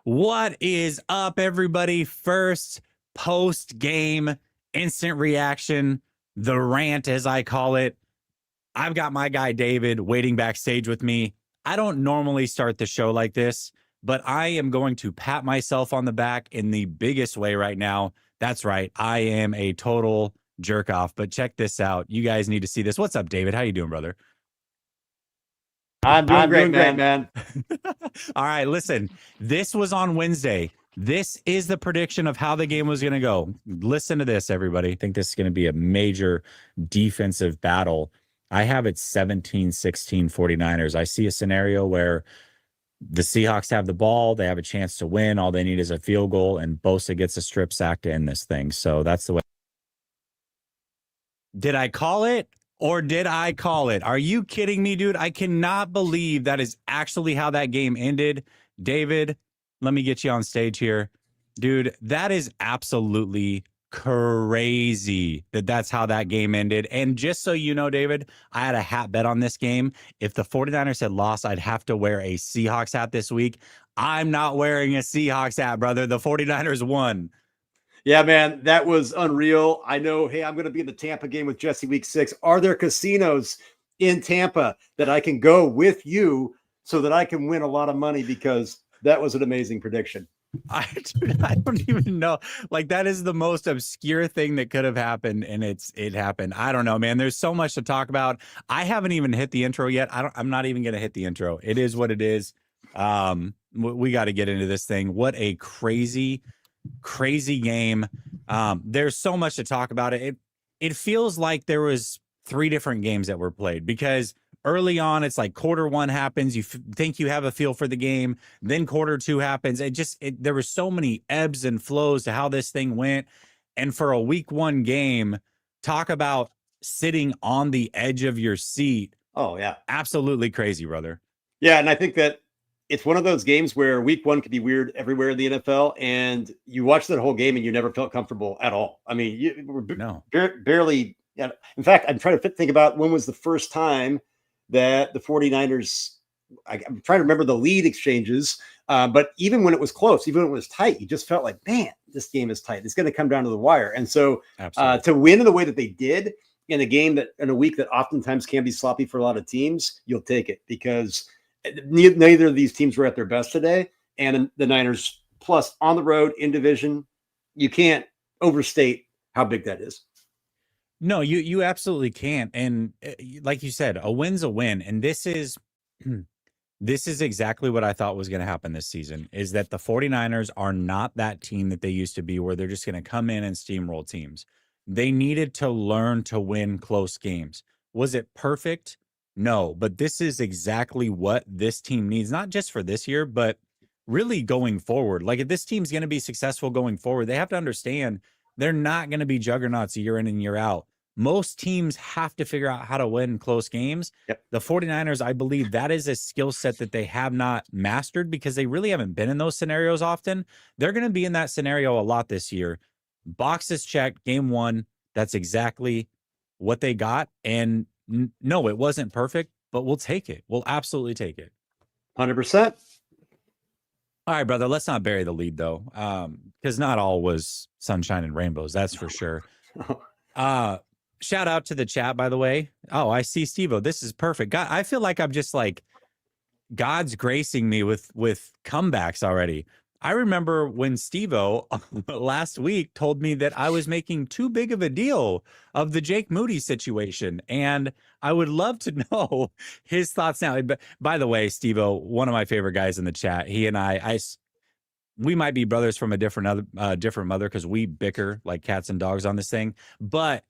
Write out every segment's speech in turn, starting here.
What is up, everybody? First post-game instant reaction, the rant, as I call it. I've got my guy David waiting backstage with me. I don't normally start the show like this, but I am going to pat myself on the back in the biggest way right now. That's right. I am a total jerk off, but check this out. You guys need to see this. What's up, David? How you doing, brother? I'm doing great, man. All right, listen, this was on Wednesday. This is the prediction of how the game was going to go. Listen to this, everybody. I think this is going to be a major defensive battle. I have it 17-16 49ers. I see a scenario where the Seahawks have the ball. They have a chance to win. All they need is a field goal, and Bosa gets a strip sack to end this thing. So that's the way. Did I call it? Or did I call it? Are you kidding me, dude? I cannot believe that is actually how that game ended. David, let me get you on stage here. Dude, that is absolutely crazy that that's how that game ended. And just so you know, David, I had a hat bet on this game. If the 49ers had lost, I'd have to wear a Seahawks hat this week. I'm not wearing a Seahawks hat, brother. The 49ers won. Yeah, man, that was unreal. I know, hey, I'm going to be in the Tampa game with Jesse week 6. Are there casinos in Tampa that I can go with you so that I can win a lot of money? Because that was an amazing prediction. I don't even know. Like, that is the most obscure thing that could have happened, and it happened. I don't know, man. There's so much to talk about. I haven't even hit the intro yet. I'm not even going to hit the intro. It is what it is. We got to get into this thing. What a crazy game. There's so much to talk about. It feels like there was 3 different games that were played, because early on it's like quarter 1 happens, you think you have a feel for the game, then quarter 2 happens. There were so many ebbs and flows to how this thing went. And for a week 1 game, talk about sitting on the edge of your seat. Oh yeah, absolutely crazy, brother. Yeah, and I think that it's one of those games where week 1 could be weird everywhere in the NFL, and you watch that whole game and you never felt comfortable at all. I mean, you were barely. Yeah. In fact, I'm trying to think about when was the first time that the 49ers, I'm trying to remember the lead exchanges, but even when it was close, even when it was tight, you just felt like, man, this game is tight. It's going to come down to the wire. And so to win in the way that they did in a game that in a week that oftentimes can be sloppy for a lot of teams, you'll take it, because neither of these teams were at their best today. And the Niners, plus on the road in division, you can't overstate how big that is. No, you absolutely can't. And like you said, a win's a win. And this is exactly what I thought was going to happen this season, is that the 49ers are not that team that they used to be, where they're just going to come in and steamroll teams. They needed to learn to win close games. Was it perfect? No, but this is exactly what this team needs, not just for this year, but really going forward. Like, if this team's going to be successful going forward, they have to understand they're not going to be juggernauts year in and year out. Most teams have to figure out how to win close games. Yep. The 49ers, I believe that is a skill set that they have not mastered, because they really haven't been in those scenarios often. They're going to be in that scenario a lot this year. Boxes checked, game 1. That's exactly what they got. And no, it wasn't perfect, but we'll take it. We'll absolutely take it. 100%. All right, brother, let's not bury the lead, though, because not all was sunshine and rainbows. That's for sure. Shout out to the chat, by the way. Oh, I see Steve-O. This is perfect. God, I feel like I'm just like God's gracing me with comebacks already. I remember when Steve-O last week told me that I was making too big of a deal of the Jake Moody situation, and I would love to know his thoughts now. But by the way, Steve-O, one of my favorite guys in the chat, he and we might be brothers from a different mother, because we bicker like cats and dogs on this thing. But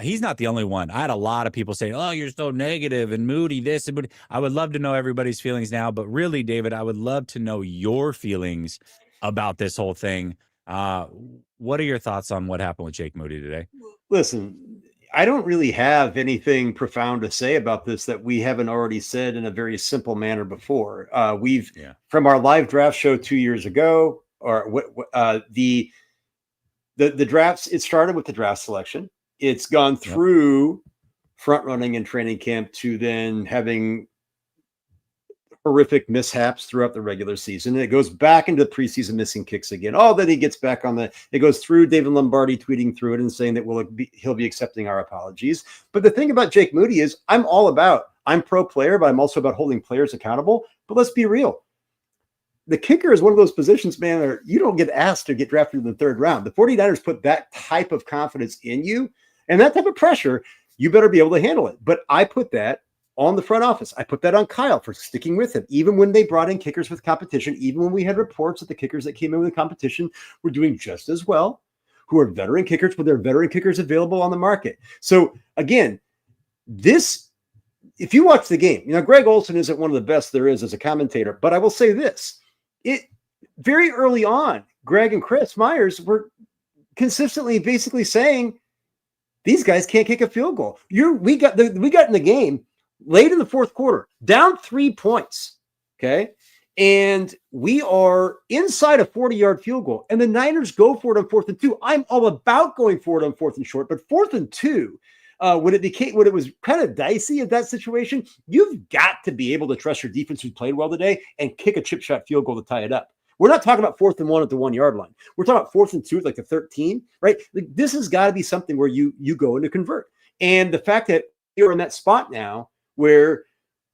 he's not the only one. I had a lot of people saying, "Oh, you're so negative and moody, this and moody." I would love to know everybody's feelings now, but really, David, I would love to know your feelings about this whole thing. What are your thoughts on what happened with Jake Moody today? Listen, I don't really have anything profound to say about this that we haven't already said in a very simple manner before. From our live draft show 2 years ago, or the drafts, it started with the draft selection. It's gone through front running and training camp to then having horrific mishaps throughout the regular season. And it goes back into preseason missing kicks again. Oh, then he gets back on it goes through David Lombardi tweeting through it and saying that he'll be accepting our apologies. But the thing about Jake Moody is I'm pro player, but I'm also about holding players accountable. But let's be real. The kicker is one of those positions, man, where you don't get asked to get drafted in the third round. The 49ers put that type of confidence in you and that type of pressure. You better be able to handle it. But I put that on the front office. I put that on Kyle for sticking with him, even when they brought in kickers with competition, even when we had reports that the kickers that came in with competition were doing just as well, who are veteran kickers, but there are veteran kickers available on the market. So again, if you watch the game, Greg Olsen isn't one of the best there is as a commentator, but I will say this. Very early on, Greg and Chris Myers were consistently basically saying these guys can't kick a field goal. We got in the game late in the fourth quarter, down 3 points. Okay. And we are inside a 40-yard field goal. And the Niners go for it on 4th and 2. I'm all about going for it on 4th and short, but 4th and 2, when it was kind of dicey at that situation, you've got to be able to trust your defense who played well today and kick a chip shot field goal to tie it up. We're not talking about 4th and 1 at the 1 yard line. We're talking about 4th and 2 at like the 13, right? Like, this has got to be something where you go in to convert. And the fact that you're in that spot now where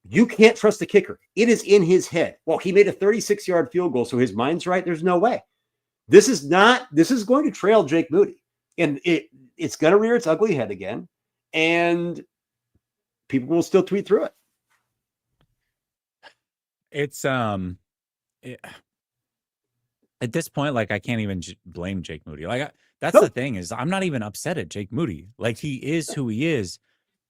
you can't trust the kicker, it is in his head. Well, he made a 36-yard field goal, so his mind's right. There's no way. This is going to trail Jake Moody, and it's going to rear its ugly head again. And people will still tweet through it. It's at this point, like, I can't even blame Jake Moody. Like, that's the thing is I'm not even upset at Jake Moody. Like, he is who he is,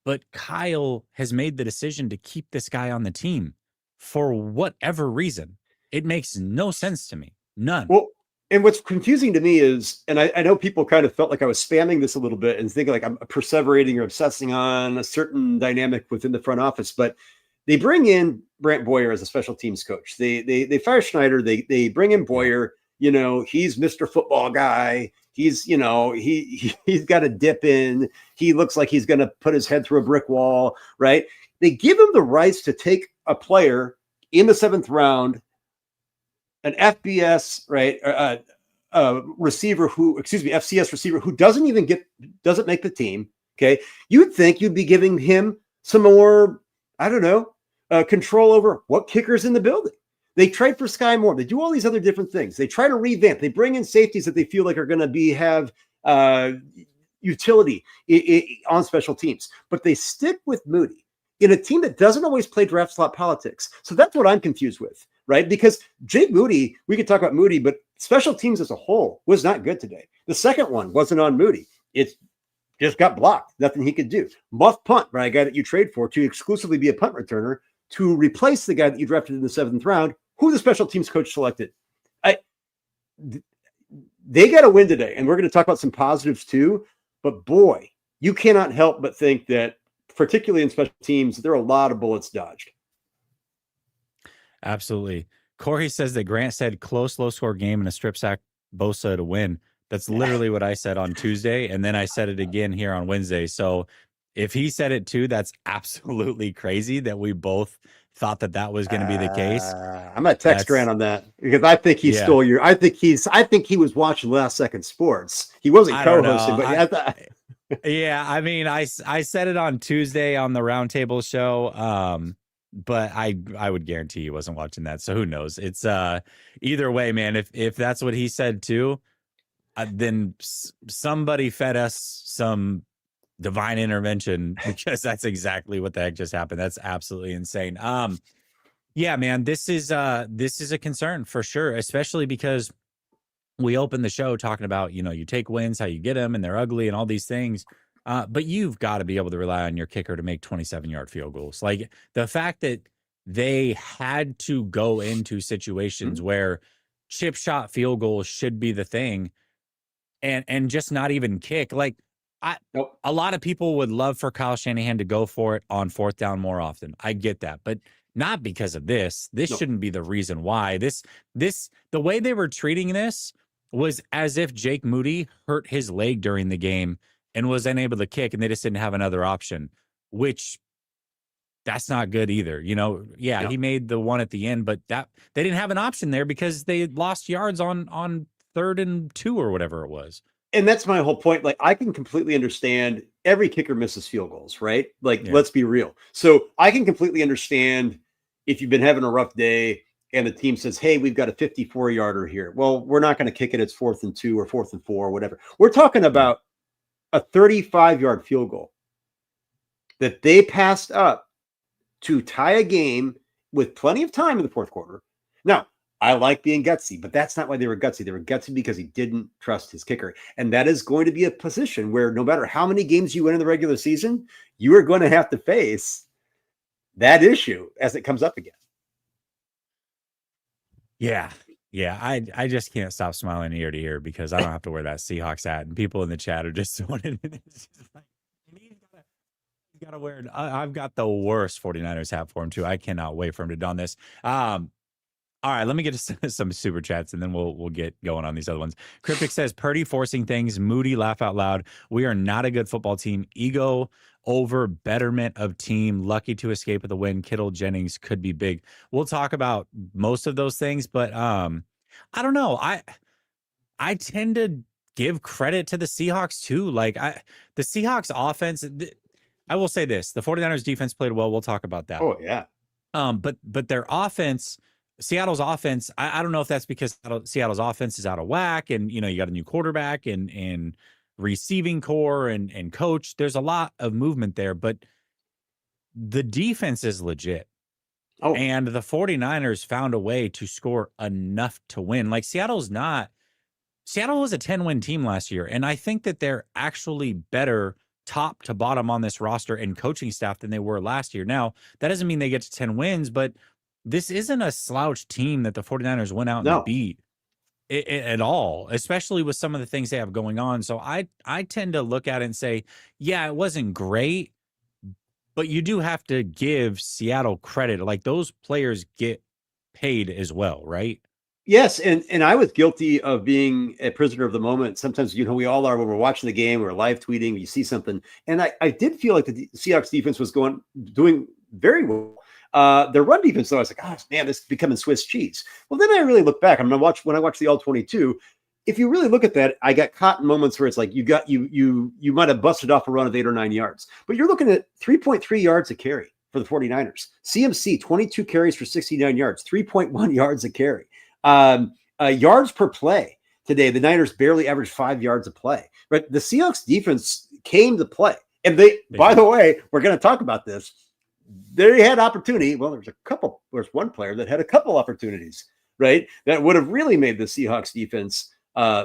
but Kyle has made the decision to keep this guy on the team for whatever reason. It makes no sense to me. None. Well, and what's confusing to me is, and I know people kind of felt like I was spamming this a little bit and thinking like I'm perseverating or obsessing on a certain dynamic within the front office, but they bring in Brant Boyer as a special teams coach. They fire Schneider. They bring in Boyer. He's Mr. Football guy. He's, he's got a dip in. He looks like he's going to put his head through a brick wall, right? They give him the rights to take a player in the 7th round, an FCS receiver who doesn't make the team. Okay. You'd think you'd be giving him some more, I don't know, control over what kicker's in the building. They trade for Sky Moore. They do all these other different things. They try to revamp. They bring in safeties that they feel like are going to have utility on special teams, but they stick with Moody in a team that doesn't always play draft slot politics. So that's what I'm confused with. Right? Because Jake Moody, we could talk about Moody, but special teams as a whole was not good today. The second one wasn't on Moody. It just got blocked. Nothing he could do. Muff punt by a guy that you trade for to exclusively be a punt returner to replace the guy that you drafted in the 7th round, who the special teams coach selected. They got to win today, and we're going to talk about some positives too. But boy, you cannot help but think that, particularly in special teams, there are a lot of bullets dodged. Absolutely. Corey says that Grant said close, low-score game and a strip sack Bosa to win. That's literally what I said on Tuesday, and then I said it again here on Wednesday. So if he said it too, that's absolutely crazy that we both thought that was going to be the case. I'm going to text Grant on that because I think he stole your. I think he was watching Last Second Sports. He wasn't co-hosting, but yeah, I mean, I said it on Tuesday on the Roundtable show. But I would guarantee he wasn't watching that. So who knows? It's either way, man. If that's what he said too, then somebody fed us some divine intervention because that's exactly what the heck just happened. That's absolutely insane. Yeah, man, this is a concern for sure, especially because we opened the show talking about, you take wins, how you get them, and they're ugly and all these things. But you've got to be able to rely on your kicker to make 27-yard field goals. Like the fact that they had to go into situations where chip shot field goals should be the thing and just not even kick. Like a lot of people would love for Kyle Shanahan to go for it on 4th down more often. I get that, but not because of this. This shouldn't be the reason why. The way they were treating this was as if Jake Moody hurt his leg during the game and was unable to kick, and they just didn't have another option, which that's not good either. Yeah, he made the one at the end, but that they didn't have an option there because they lost yards on 3rd and 2 or whatever it was. And that's my whole point. Like, I can completely understand every kicker misses field goals, right? Like, let's be real. So I can completely understand if you've been having a rough day and the team says, hey, we've got a 54-yarder here. Well, we're not going to kick it. It's 4th and 2 or 4th and 4 or whatever. We're talking about a 35-yard field goal that they passed up to tie a game with plenty of time in the 4th quarter. Now, I like being gutsy, but that's not why they were gutsy. They were gutsy because he didn't trust his kicker. And that is going to be a position where no matter how many games you win in the regular season, you are going to have to face that issue as it comes up again. Yeah. Yeah. I just can't stop smiling ear to ear because I don't have to wear that Seahawks hat. And people in the chat are just wanting he's got to wear it. I've got the worst 49ers hat for him too. I cannot wait for him to don this. All right, let me get to some super chats and then we'll get going on these other ones. Cryptic says, Purdy forcing things. Moody, laugh out loud. We are not a good football team. Ego over betterment of team. Lucky to escape with a win. Kittle, Jennings could be big. We'll talk about most of those things, but I don't know. I tend to give credit to the Seahawks too. Like the Seahawks offense, I will say this. The 49ers defense played well. We'll talk about that. Oh, yeah. But their offense, Seattle's offense, I don't know if that's because Seattle's offense is out of whack and, you got a new quarterback and receiving core and coach. There's a lot of movement there, but the defense is legit. Oh. And the 49ers found a way to score enough to win. Like Seattle was a 10-win team last year. And I think that they're actually better top to bottom on this roster and coaching staff than they were last year. Now, that doesn't mean they get to 10 wins, but this isn't a slouch team that the 49ers went out and beat at all, especially with some of the things they have going on. So I tend to look at it and say, yeah, it wasn't great, but you do have to give Seattle credit. Like those players get paid as well, right? Yes, and I was guilty of being a prisoner of the moment. Sometimes, we all are when we're watching the game, we're live tweeting, you see something. And I did feel like the Seahawks defense was doing very well. Their run defense, though, I was like, oh, man, this is becoming Swiss cheese. Well, then I really look back. When I watch the All-22, if you really look at that, I got caught in moments where it's like you might have busted off a run of 8 or 9 yards. But you're looking at 3.3 yards a carry for the 49ers. CMC, 22 carries for 69 yards, 3.1 yards a carry. Yards per play today, the Niners barely averaged 5 yards a play. But the Seahawks defense came to play. And by the way, we're going to talk about this. They had opportunity. Well, there's one player that had a couple opportunities, right? That would have really made the Seahawks defense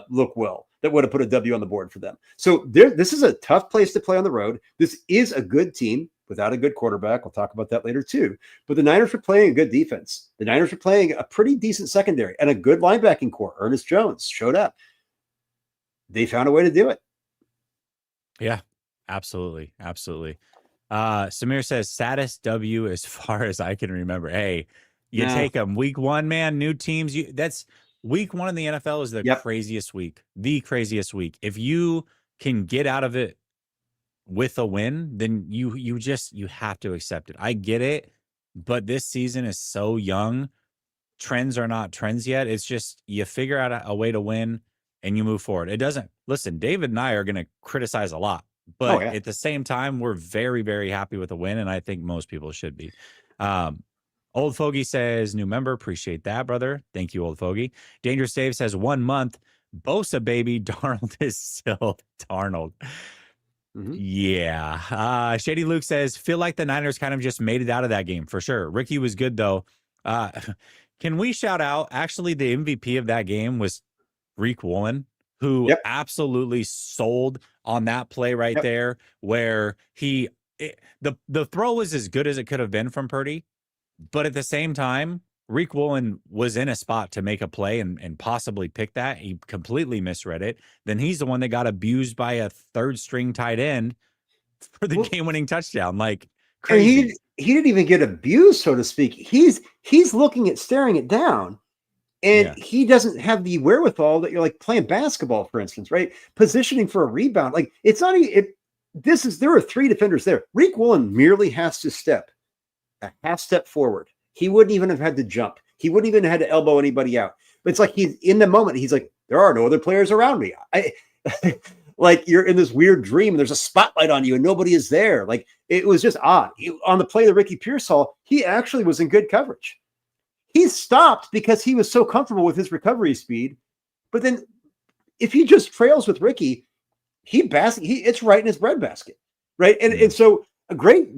look well. That would have put a W on the board for them. So this is a tough place to play on the road. This is a good team without a good quarterback. We'll talk about that later too. But the Niners were playing a good defense. The Niners were playing a pretty decent secondary and a good linebacking core. Ernest Jones showed up. They found a way to do it. Yeah, absolutely. Absolutely. Samir says, saddest W as far as I can remember. Hey, you take them week 1, man, new teams. That's week 1 in the NFL is the craziest week, the craziest week. If you can get out of it with a win, then you have to accept it. I get it, but this season is so young. Trends are not trends yet. It's just you figure out a way to win and you move forward. It doesn't, listen, David and I are going to criticize a lot. But at the same time, we're very, very happy with the win, and I think most people should be. Old Fogey says, new member, appreciate that, brother. Thank you, Old Fogey. Dangerous Dave says, 1 month. Bosa, baby. Darnold is still Darnold. Mm-hmm. Yeah. Shady Luke says, feel like the Niners kind of just made it out of that game, for sure. Ricky was good, though. Can we shout out, actually, the MVP of that game was Reek Woolen, who absolutely sold on that play right there, where the throw was as good as it could have been from Purdy, but at the same time, Reek Woolen was in a spot to make a play and possibly pick that. He completely misread it. Then he's the one that got abused by a third-string tight end for the game-winning touchdown. Like, crazy. And he didn't even get abused, so to speak. He's staring it down. And he doesn't have the wherewithal that you're like playing basketball, for instance, right? Positioning for a rebound. Like, it's not, there are 3 defenders there. Reek Woolen merely has to step a half step forward. He wouldn't even have had to jump. He wouldn't even have had to elbow anybody out. But it's like he's in the moment. He's like, there are no other players around me. Like you're in this weird dream. There's a spotlight on you and nobody is there. Like it was just odd. On the play that Ricky Pearsall, he actually was in good coverage. He stopped because he was so comfortable with his recovery speed. But then if he just trails with Ricky, it's right in his breadbasket. Right. And so a great.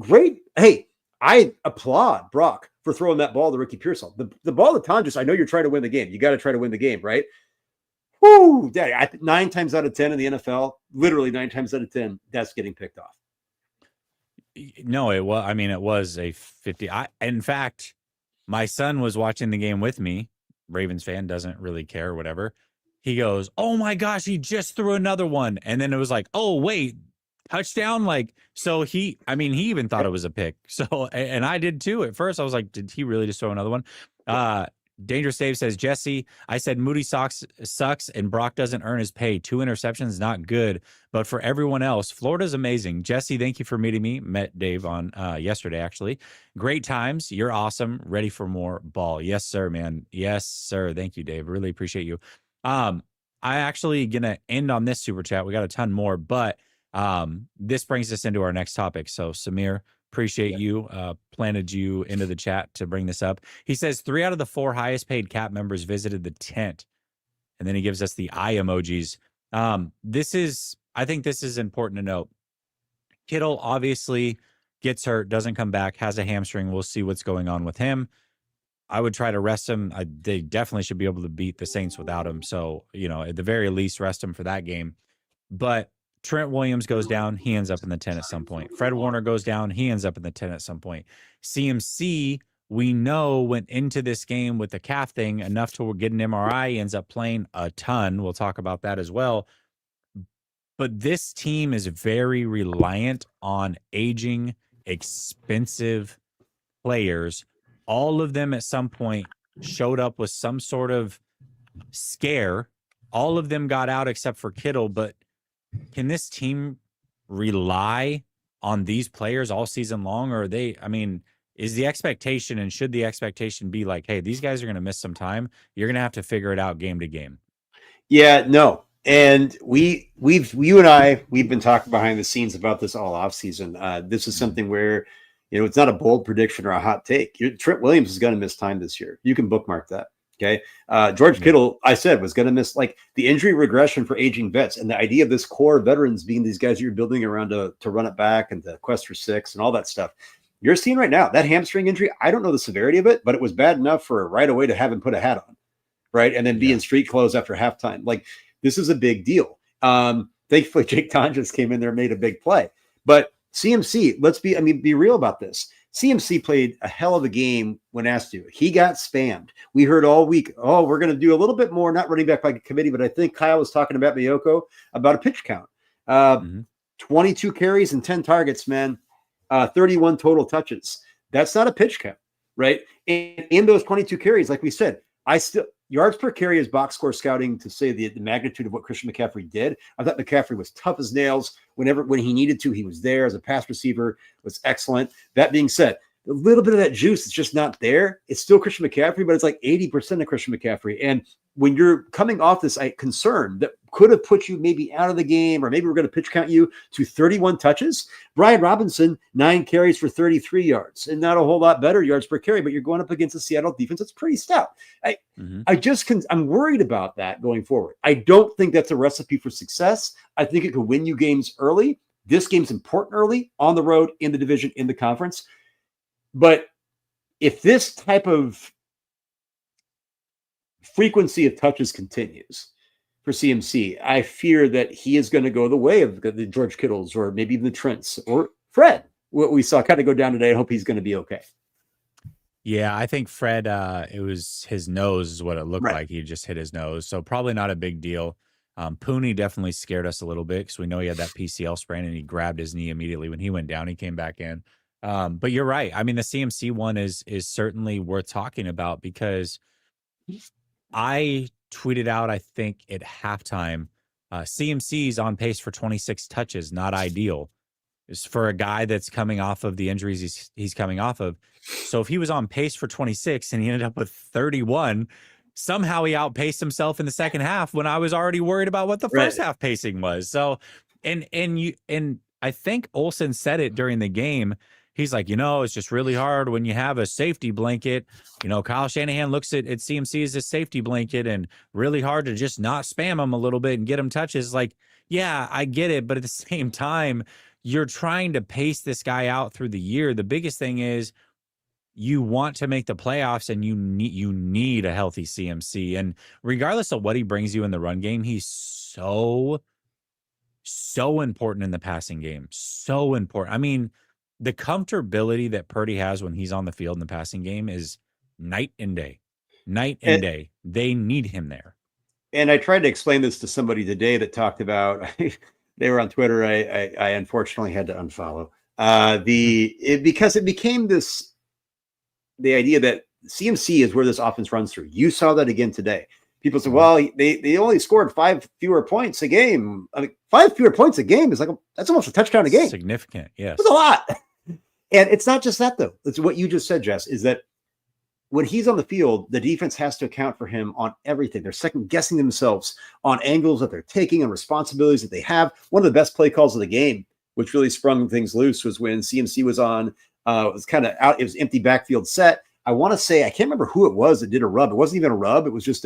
Hey, I applaud Brock for throwing that ball to Ricky Pearsall. The ball to Tonjes, I know you're trying to win the game. You got to try to win the game, right? Whoo, Daddy, 9 times out of 10 in the NFL, literally 9 times out of 10, that's getting picked off. No, it was. I mean, it was a 50. In fact, my son was watching the game with me. Ravens fan, doesn't really care or whatever. He goes, "Oh my gosh, he just threw another one," and then it was like, "Oh wait, touchdown!" Like, so he even thought it was a pick. So, and I did too. At first, I was like, "Did he really just throw another one?" Dangerous Dave says, Jesse, I said Moody sucks and Brock doesn't earn his pay. 2 interceptions, not good. But for everyone else, Florida's amazing. Jesse, thank you for meeting me. Met Dave on yesterday, actually. Great times. You're awesome. Ready for more ball. Yes, sir, man. Yes, sir. Thank you, Dave. Really appreciate you. I actually gonna end on this super chat. We got a ton more, but this brings us into our next topic. So Samir, appreciate you planted you into the chat to bring this up. He says 3 out of the 4 highest paid cap members visited the tent, and then he gives us the eye emojis. I think this is important to note. Kittle obviously gets hurt, doesn't come back, has a hamstring. We'll see what's going on with him. I would try to rest him. They definitely should be able to beat the Saints without him. So, at the very least, rest him for that game. But Trent Williams goes down, he ends up in the 10 at some point. Fred Warner goes down, he ends up in the 10 at some point. CMC, we know, went into this game with the calf thing enough to get an MRI. He ends up playing a ton. We'll talk about that as well. But this team is very reliant on aging, expensive players. All of them at some point showed up with some sort of scare. All of them got out except for Kittle, but can this team rely on these players all season long? Or is the expectation, and should the expectation be like, hey, these guys are going to miss some time. You're going to have to figure it out game to game. Yeah, no. And you and I, we've been talking behind the scenes about this all off season. This is something where, it's not a bold prediction or a hot take. Trent Williams is going to miss time this year. You can bookmark that. Okay. George Kittle, I said, was going to miss, like, the injury regression for aging vets, and the idea of this core of veterans being these guys you're building around to run it back and the quest for 6 and all that stuff. You're seeing right now that hamstring injury. I don't know the severity of it, but it was bad enough for right away to have him put a hat on, right, and then be in street clothes after halftime. Like, this is a big deal. Thankfully, Jake Tonjes came in there and made a big play. But CMC, let's be real about this. CMC played a hell of a game when asked to. He got spammed. We heard all week, we're going to do a little bit more, not running back by committee, but I think Kyle was talking about Mayoko about a pitch count. 22 carries and 10 targets, man. 31 total touches. That's not a pitch count, right? And in those 22 carries, like we said, yards per carry is box score scouting to say the magnitude of what Christian McCaffrey did. I thought McCaffrey was tough as nails. When he needed to, he was there as a pass receiver, was excellent. That being said, a little bit of that juice is just not there. It's still Christian McCaffrey, but it's like 80% of Christian McCaffrey. And when you're coming off this concern that could have put you maybe out of the game, or maybe we're going to pitch count you to 31 touches, Brian Robinson, 9 carries for 33 yards, and not a whole lot better yards per carry, but you're going up against a Seattle defense that's pretty stout. I'm worried about that going forward. I don't think that's a recipe for success. I think it could win you games early. This game's important early, on the road, in the division, in the conference. But if this type of frequency of touches continues for CMC, I fear that he is going to go the way of the George Kittles, or maybe even the Trents, or Fred, what we saw kind of go down today. I hope he's going to be okay. Yeah, I think Fred, it was his nose is what it looked like. He just hit his nose. So probably not a big deal. Pooney definitely scared us a little bit because we know he had that PCL sprain and he grabbed his knee immediately when he went down. He came back in. But you're right. I mean, the CMC one is certainly worth talking about, because I tweeted out, I think at halftime, CMC's on pace for 26 touches, not ideal. for a guy that's coming off of the injuries he's coming off of. So if he was on pace for 26 and he ended up with 31, somehow he outpaced himself in the second half when I was already worried about what the first half pacing was. So, and I think Olsen said it during the game. He's like, it's just really hard when you have a safety blanket. Kyle Shanahan looks at CMC as a safety blanket, and really hard to just not spam him a little bit and get him touches. Like, yeah, I get it. But at the same time, you're trying to pace this guy out through the year. The biggest thing is you want to make the playoffs, and you need a healthy CMC. And regardless of what he brings you in the run game, he's so important in the passing game. So important. I mean, the comfortability that Purdy has when he's on the field in the passing game is night and day. Day. They need him there. And I tried to explain this to somebody today that talked about, they were on Twitter. I unfortunately had to unfollow because it became the idea that CMC is where this offense runs through. You saw that again today. People said, well, they only scored 5 fewer points a game. I mean, 5 fewer points a game is that's almost a touchdown a game. Significant, yes. That's a lot. And it's not just that, though. It's what you just said, Jess, is that when he's on the field, the defense has to account for him on everything. They're second guessing themselves on angles that they're taking and responsibilities that they have. One of the best play calls of the game, which really sprung things loose, was when CMC was on. It was kind of out. It was empty backfield set. I want to say, I can't remember who it was that did a rub. It wasn't even a rub. It was just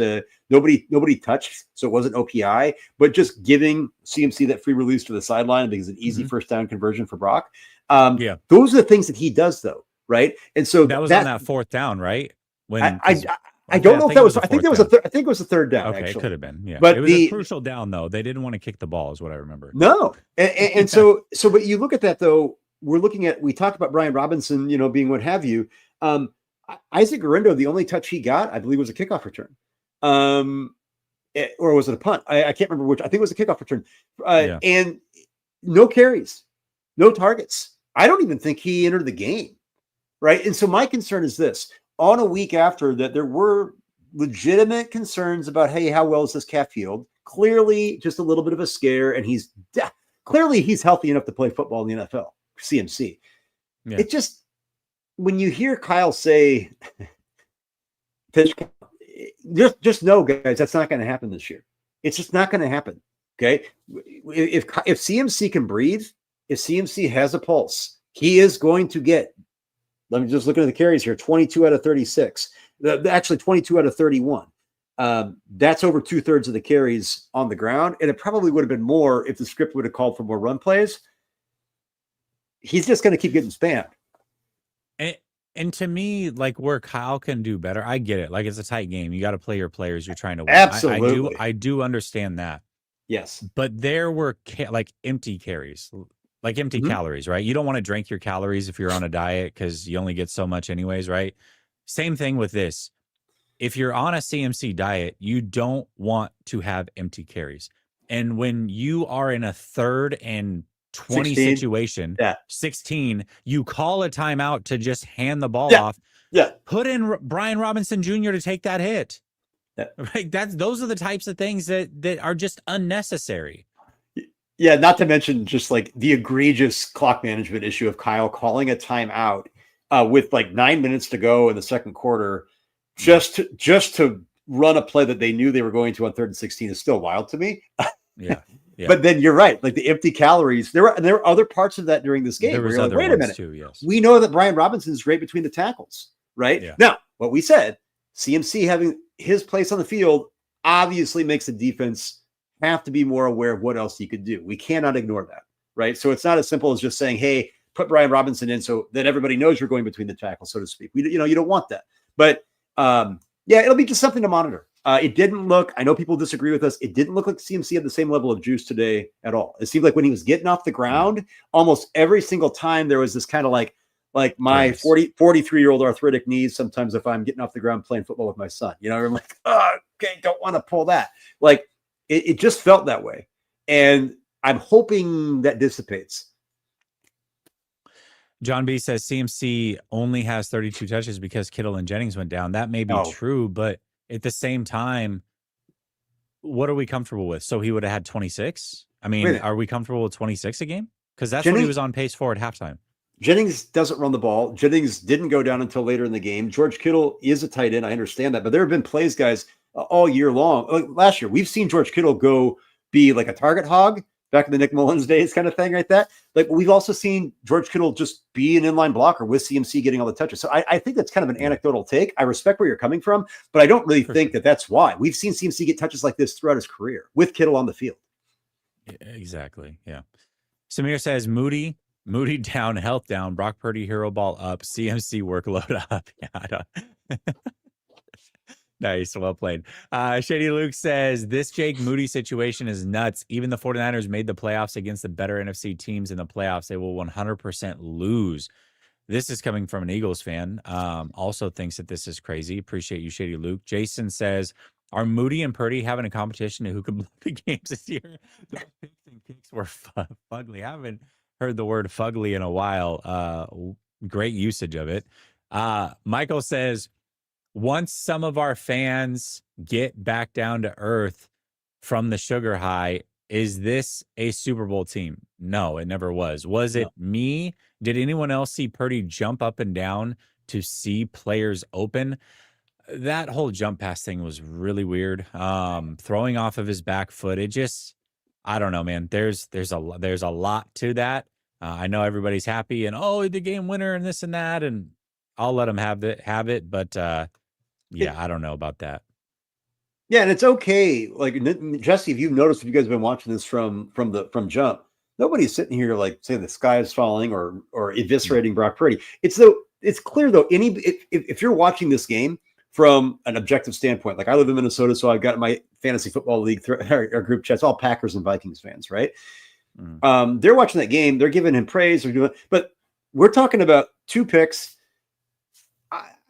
nobody touched. So it wasn't OPI, but just giving CMC that free release to the sideline because it's an easy first down conversion for Brock. Those are the things that he does, though. Right. And so that was on that fourth down, right? When I don't know if that was, I think it was a third down. Okay. Actually. It could have been. Yeah. But it was a crucial down, though. They didn't want to kick the ball is what I remember. No. And so, but you look at that, though, we talked about Brian Robinson, being what have you. Isaac Guerrero, the only touch he got, I believe, was a kickoff return. Or was it a punt? I can't remember which. I think it was a kickoff return. And no carries, no targets. I don't even think he entered the game. Right. And so my concern is this: on a week after that, there were legitimate concerns about, hey, how well is this calf healed? Clearly, just a little bit of a scare. And he's healthy enough to play football in the NFL, CMC. Yeah. It just, when you hear Kyle say, just know, guys, that's not going to happen this year. It's just not going to happen. Okay. If CMC can breathe, if CMC has a pulse, he is going to get, let me just look at the carries here, 22 out of 36, actually 22 out of 31. That's over 2/3 of the carries on the ground. And it probably would have been more if the script would have called for more run plays. He's just going to keep getting spammed. And to me, like, where Kyle can do better, I get it. Like, it's a tight game. You got to play your players. You're trying to win. Absolutely. I do understand that. Yes. But there were empty carries, like empty calories, right? You don't want to drink your calories if you're on a diet because you only get so much anyways, right? Same thing with this. If you're on a CMC diet, you don't want to have empty carries. And when you are in a 3rd and 20 situation, 16, you call a timeout to just hand the ball off. Yeah. Put in Brian Robinson Jr. to take that hit. Yeah. Right. Those are the types of things that are just unnecessary. Yeah. Not to mention just like the egregious clock management issue of Kyle calling a timeout with like 9 minutes to go in the second quarter, just to run a play that they knew they were going to on 3rd and 16 is still wild to me. Yeah. Yeah. But then you're right. Like the empty calories, there were other parts of that during this game. There was other wait a minute. Too, yes. We know that Brian Robinson is great between the tackles, right? Yeah. Now, what we said, CMC having his place on the field obviously makes the defense have to be more aware of what else he could do. We cannot ignore that, right? So it's not as simple as just saying, hey, put Brian Robinson in so that everybody knows you're going between the tackles, so to speak. You don't want that. But it'll be just something to monitor. It didn't look, I know people disagree with us, it didn't look like CMC had the same level of juice today at all. It seemed like when he was getting off the ground, almost every single time there was this kind of like my 43-year-old arthritic knees sometimes if I'm getting off the ground playing football with my son. I'm like, okay, don't want to pull that. Like, it just felt that way. And I'm hoping that dissipates. John B says CMC only has 32 touches because Kittle and Jennings went down. That may be true, but at the same time, what are we comfortable with? So he would have had 26? I mean, are we comfortable with 26 a game? because that's what he was on pace for at halftime. Jennings doesn't run the ball. Jennings didn't go down until later in the game. George Kittle is a tight end. I understand that, but there have been plays, guys, all year long. Like last year, we've seen George Kittle go be like a target hog back in the Nick Mullins days kind of thing like that. Like we've also seen George Kittle just be an inline blocker with CMC getting all the touches. So I think that's kind of an anecdotal take. I respect where you're coming from, but I don't really think that that's why. We've seen CMC get touches like this throughout his career with Kittle on the field. Exactly. Yeah. Samir says Moody down, health down, Brock Purdy hero ball up, CMC workload up. Yeah, I don't. Nice. Well played. Shady Luke says this Jake Moody situation is nuts. Even the 49ers made the playoffs against the better NFC teams in the playoffs. They will 100% lose. This is coming from an Eagles fan. Also thinks that this is crazy. Appreciate you, Shady Luke. Jason says, are Moody and Purdy having a competition to who can blow the games this year? Those picks and kicks were fugly. I haven't heard the word fugly in a while. Great usage of it. Michael says, once some of our fans get back down to earth from the sugar high, is this a Super Bowl team? No, it never was. Was it me? Did anyone else see Purdy jump up and down to see players open? That whole jump pass thing was really weird. Throwing off of his back foot, it just, I don't know, man. There's a lot to that. I know everybody's happy and the game winner and this and that, and I'll let them have it, but yeah, I don't know about that. Yeah, and it's okay. Like Jesse, if you've noticed, if you guys have been watching this from jump, nobody's sitting here like saying the sky is falling or eviscerating Brock Purdy. It's clear though. If you're watching this game from an objective standpoint, like I live in Minnesota, so I've got my fantasy football league our group chats, all Packers and Vikings fans, right? They're watching that game. They're giving him praise. But we're talking about 2 picks.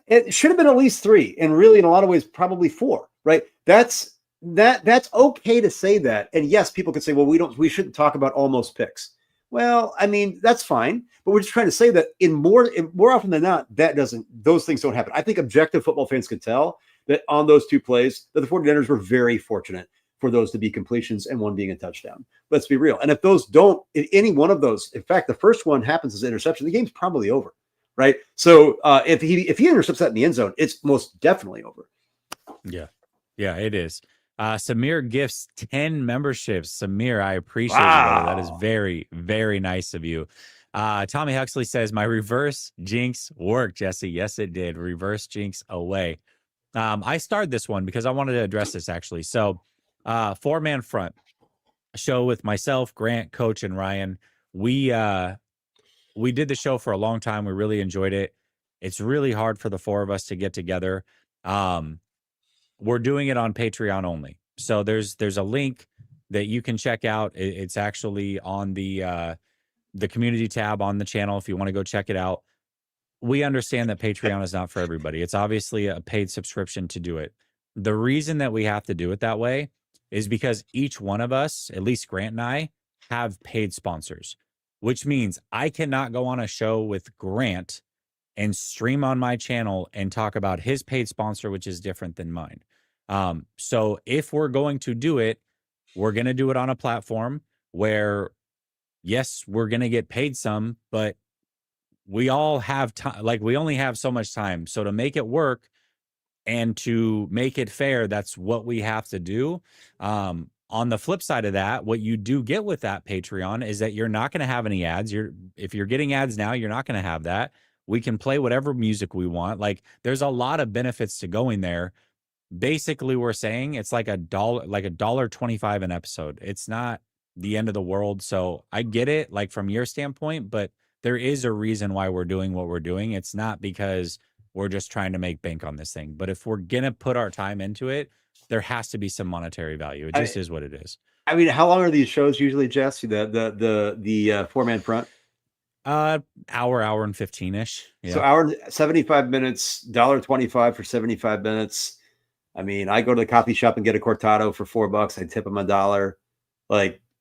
It should have been at least 3, and really, in a lot of ways, probably 4. Right? That's okay to say that. And yes, people could say, well, we shouldn't talk about almost picks. Well, I mean, that's fine, but we're just trying to say that in more often than not, those things don't happen. I think objective football fans could tell that on those 2 plays, that the 49ers were very fortunate for those to be completions and one being a touchdown. Let's be real. And if any one of those, in fact, the first one happens as an interception, the game's probably over. Right. So if he intercepts that in the end zone, it's most definitely over. Yeah, it is. Samir gifts 10 memberships. Samir, I appreciate you, brother. That is very, very nice of you. Tommy Huxley says, my reverse jinx worked, Jesse. Yes, it did. Reverse jinx away. I started this one because I wanted to address this actually. So 4-man front show with myself, Grant, Coach, and Ryan. We did the show for a long time. We really enjoyed it. It's really hard for the 4 of us to get together. We're doing it on Patreon only. So there's a link that you can check out. It's actually on the community tab on the channel if you want to go check it out. We understand that Patreon is not for everybody. It's obviously a paid subscription to do it. The reason that we have to do it that way is because each one of us, at least Grant and I, have paid sponsors, which means I cannot go on a show with Grant and stream on my channel and talk about his paid sponsor, which is different than mine. So if we're going to do it, we're going to do it on a platform where, yes, we're going to get paid some, but we all have time. Like we only have so much time. So to make it work and to make it fair, that's what we have to do. On the flip side of that, what you do get with that Patreon is that you're not going to have any ads. If you're getting ads now, you're not going to have that. We can play whatever music we want. Like there's a lot of benefits to going there. Basically, we're saying it's like $1.25 an episode. It's not the end of the world. So I get it, like from your standpoint, but there is a reason why we're doing what we're doing. It's not because we're just trying to make bank on this thing. But if we're gonna put our time into it, there has to be some monetary value. It just is what it is. I mean, how long are these shows usually, Jesse? The 4-man front? Hour and 15-ish. Yeah. So hour 75 minutes, $1.25 for 75 minutes. I mean, I go to the coffee shop and get a cortado for $4. I tip them $1,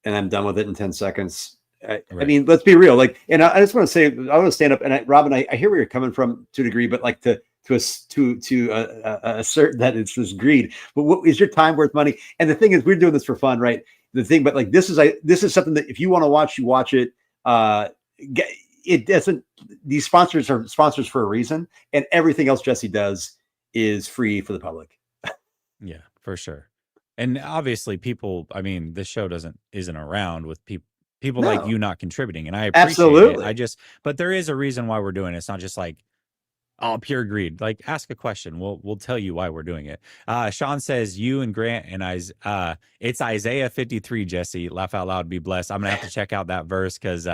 and I'm done with it in 10 seconds. I mean, let's be real. And I just want to say, I want to stand up and Robin, I hear where you're coming from to a degree, but to assert that it's this greed. But what is your time worth money? And the thing is, we're doing this for fun, right? The thing, but this is something that if you want to watch, you watch it. It doesn't. These sponsors are sponsors for a reason, and everything else Jesse does is free for the public. Yeah, for sure. And obviously, people. I mean, this show isn't around with people like No, you not contributing, and I appreciate it. absolutely. But there is a reason why we're doing it. It's not just like, oh, pure greed. Like, ask a question. We'll tell you why we're doing it. Sean says, you and Grant and it's Isaiah 53, Jesse. Laugh out loud, be blessed. I'm gonna have to check out that verse because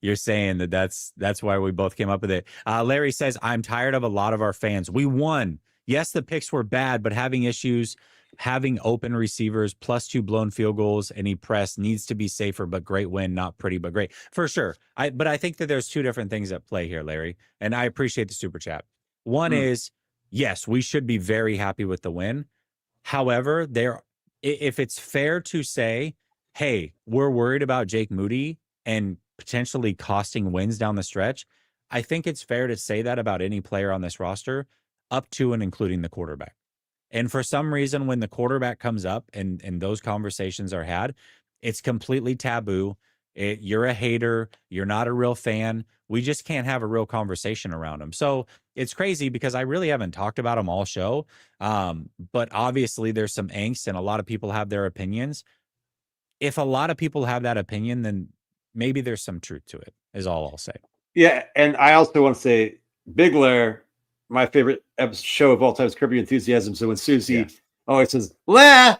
you're saying that's why we both came up with it. Larry says, I'm tired of a lot of our fans. We won. Yes, the picks were bad, but having issues, having open receivers, +2 blown field goals, and he pressed needs to be safer, but great win, not pretty, but great. For sure. But I think that there's two different things at play here, Larry. And I appreciate the super chat. One is, yes, we should be very happy with the win. However, if it's fair to say, hey, we're worried about Jake Moody and potentially costing wins down the stretch, I think it's fair to say that about any player on this roster, up to and including the quarterback. And for some reason, when the quarterback comes up and those conversations are had, it's completely taboo. You're a hater. You're not a real fan. We just can't have a real conversation around him. So it's crazy because I really haven't talked about him all show. But obviously there's some angst and a lot of people have their opinions. If a lot of people have that opinion, then maybe there's some truth to it, is all I'll say. Yeah. And I also want to say, Big Lair, my favorite show of all time is Curb Your Enthusiasm. So when Susie always says, La,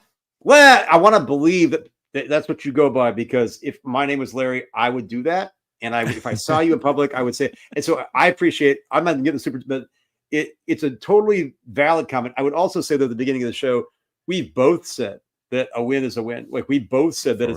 I want to believe that that's what you go by, because if my name was Larry, I would do that. And if I saw you in public, I would say, and so I appreciate, I'm not going to get the super, but it's a totally valid comment. I would also say that at the beginning of the show, we both said that a win is a win. Like we both said that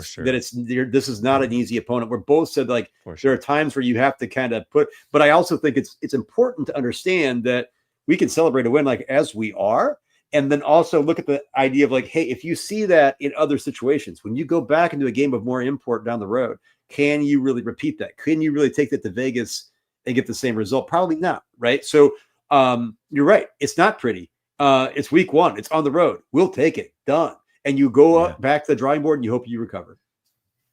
this is not an easy opponent. We're both said like there are times where you have to kind of but I also think it's important to understand that we can celebrate a win like as we are. And then also look at the idea of like, hey, if you see that in other situations, when you go back into a game of more import down the road, can you really repeat that? Can you really take that to Vegas and get the same result? Probably not, right? So you're right. It's not pretty. It's week one. It's on the road. We'll take it. Done. And you go up back to the drawing board and you hope you recover.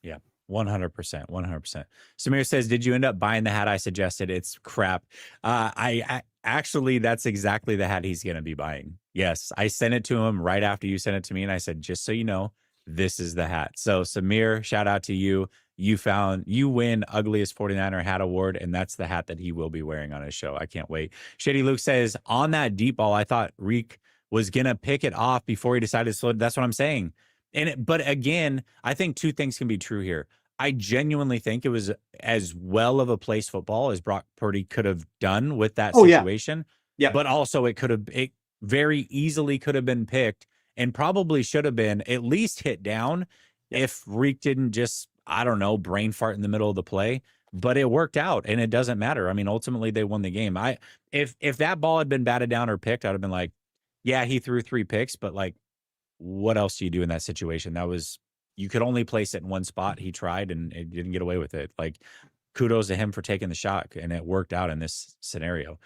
Yeah, 100%. 100%. Samir says, did you end up buying the hat I suggested? It's crap. I actually, that's exactly the hat he's going to be buying. Yes, I sent it to him right after you sent it to me. And I said, just so you know, this is the hat. So Samir, shout out to you. You win Ugliest 49er Hat Award, and that's the hat that he will be wearing on his show. I can't wait. Shady Luke says, on that deep ball, I thought Reek was going to pick it off before he decided to slow. That's what I'm saying. But again, I think two things can be true here. I genuinely think it was as well of a place football as Brock Purdy could have done with that situation. Yeah. But also it very easily could have been picked and probably should have been at least hit down if Reek didn't just, I don't know, brain fart in the middle of the play. But it worked out, and it doesn't matter. I mean, ultimately they won the game. If that ball had been batted down or picked, I'd have been like, yeah, he threw 3 picks, but like, what else do you do in that situation? You could only place it in one spot. He tried and it didn't get away with it. Like, kudos to him for taking the shot, and it worked out in this scenario.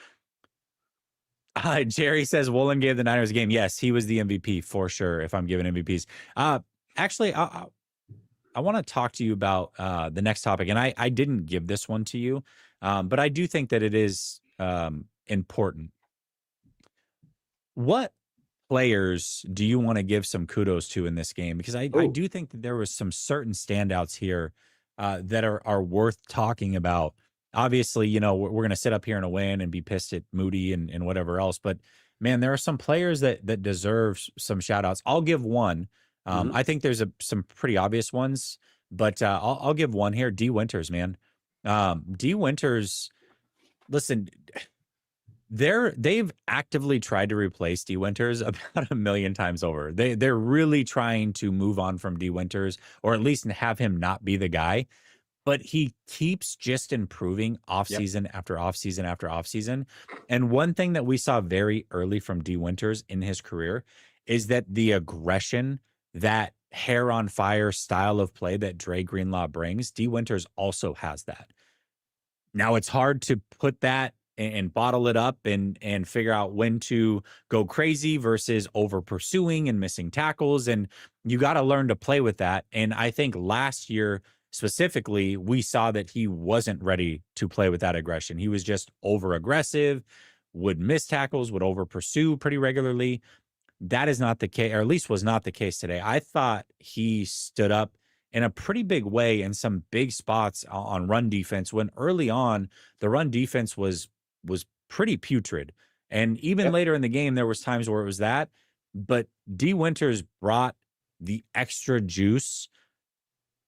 Jerry says Woolen gave the Niners a game. Yes, he was the MVP for sure. If I'm giving MVPs, actually, I want to talk to you about the next topic, and I didn't give this one to you, but I do think that it is important. What players do you want to give some kudos to in this game? Because I do think that there was some certain standouts here that are worth talking about. Obviously, you know, we're going to sit up here in a win and be pissed at Moody and whatever else. But man, there are some players that deserve some shout outs. I'll give one. I think there's some pretty obvious ones, but I'll give one here. D Winters, man. D Winters, listen, they've actively tried to replace D Winters about 1 million times over. They're really trying to move on from D Winters, or at least have him not be the guy. But he keeps just improving offseason after offseason after offseason. And one thing that we saw very early from D Winters in his career is that the aggression, that hair on fire style of play that Dre Greenlaw brings, D Winters also has that. Now it's hard to put that and bottle it up and figure out when to go crazy versus over pursuing and missing tackles. And you got to learn to play with that. And I think last year specifically, we saw that he wasn't ready to play with that aggression. He was just over aggressive, would miss tackles, would over pursue pretty regularly. That is not the case, or at least was not the case today. I thought he stood up in a pretty big way in some big spots on run defense, when early on the run defense was pretty putrid. And even later in the game, there was times where it was that. But D. Winters brought the extra juice,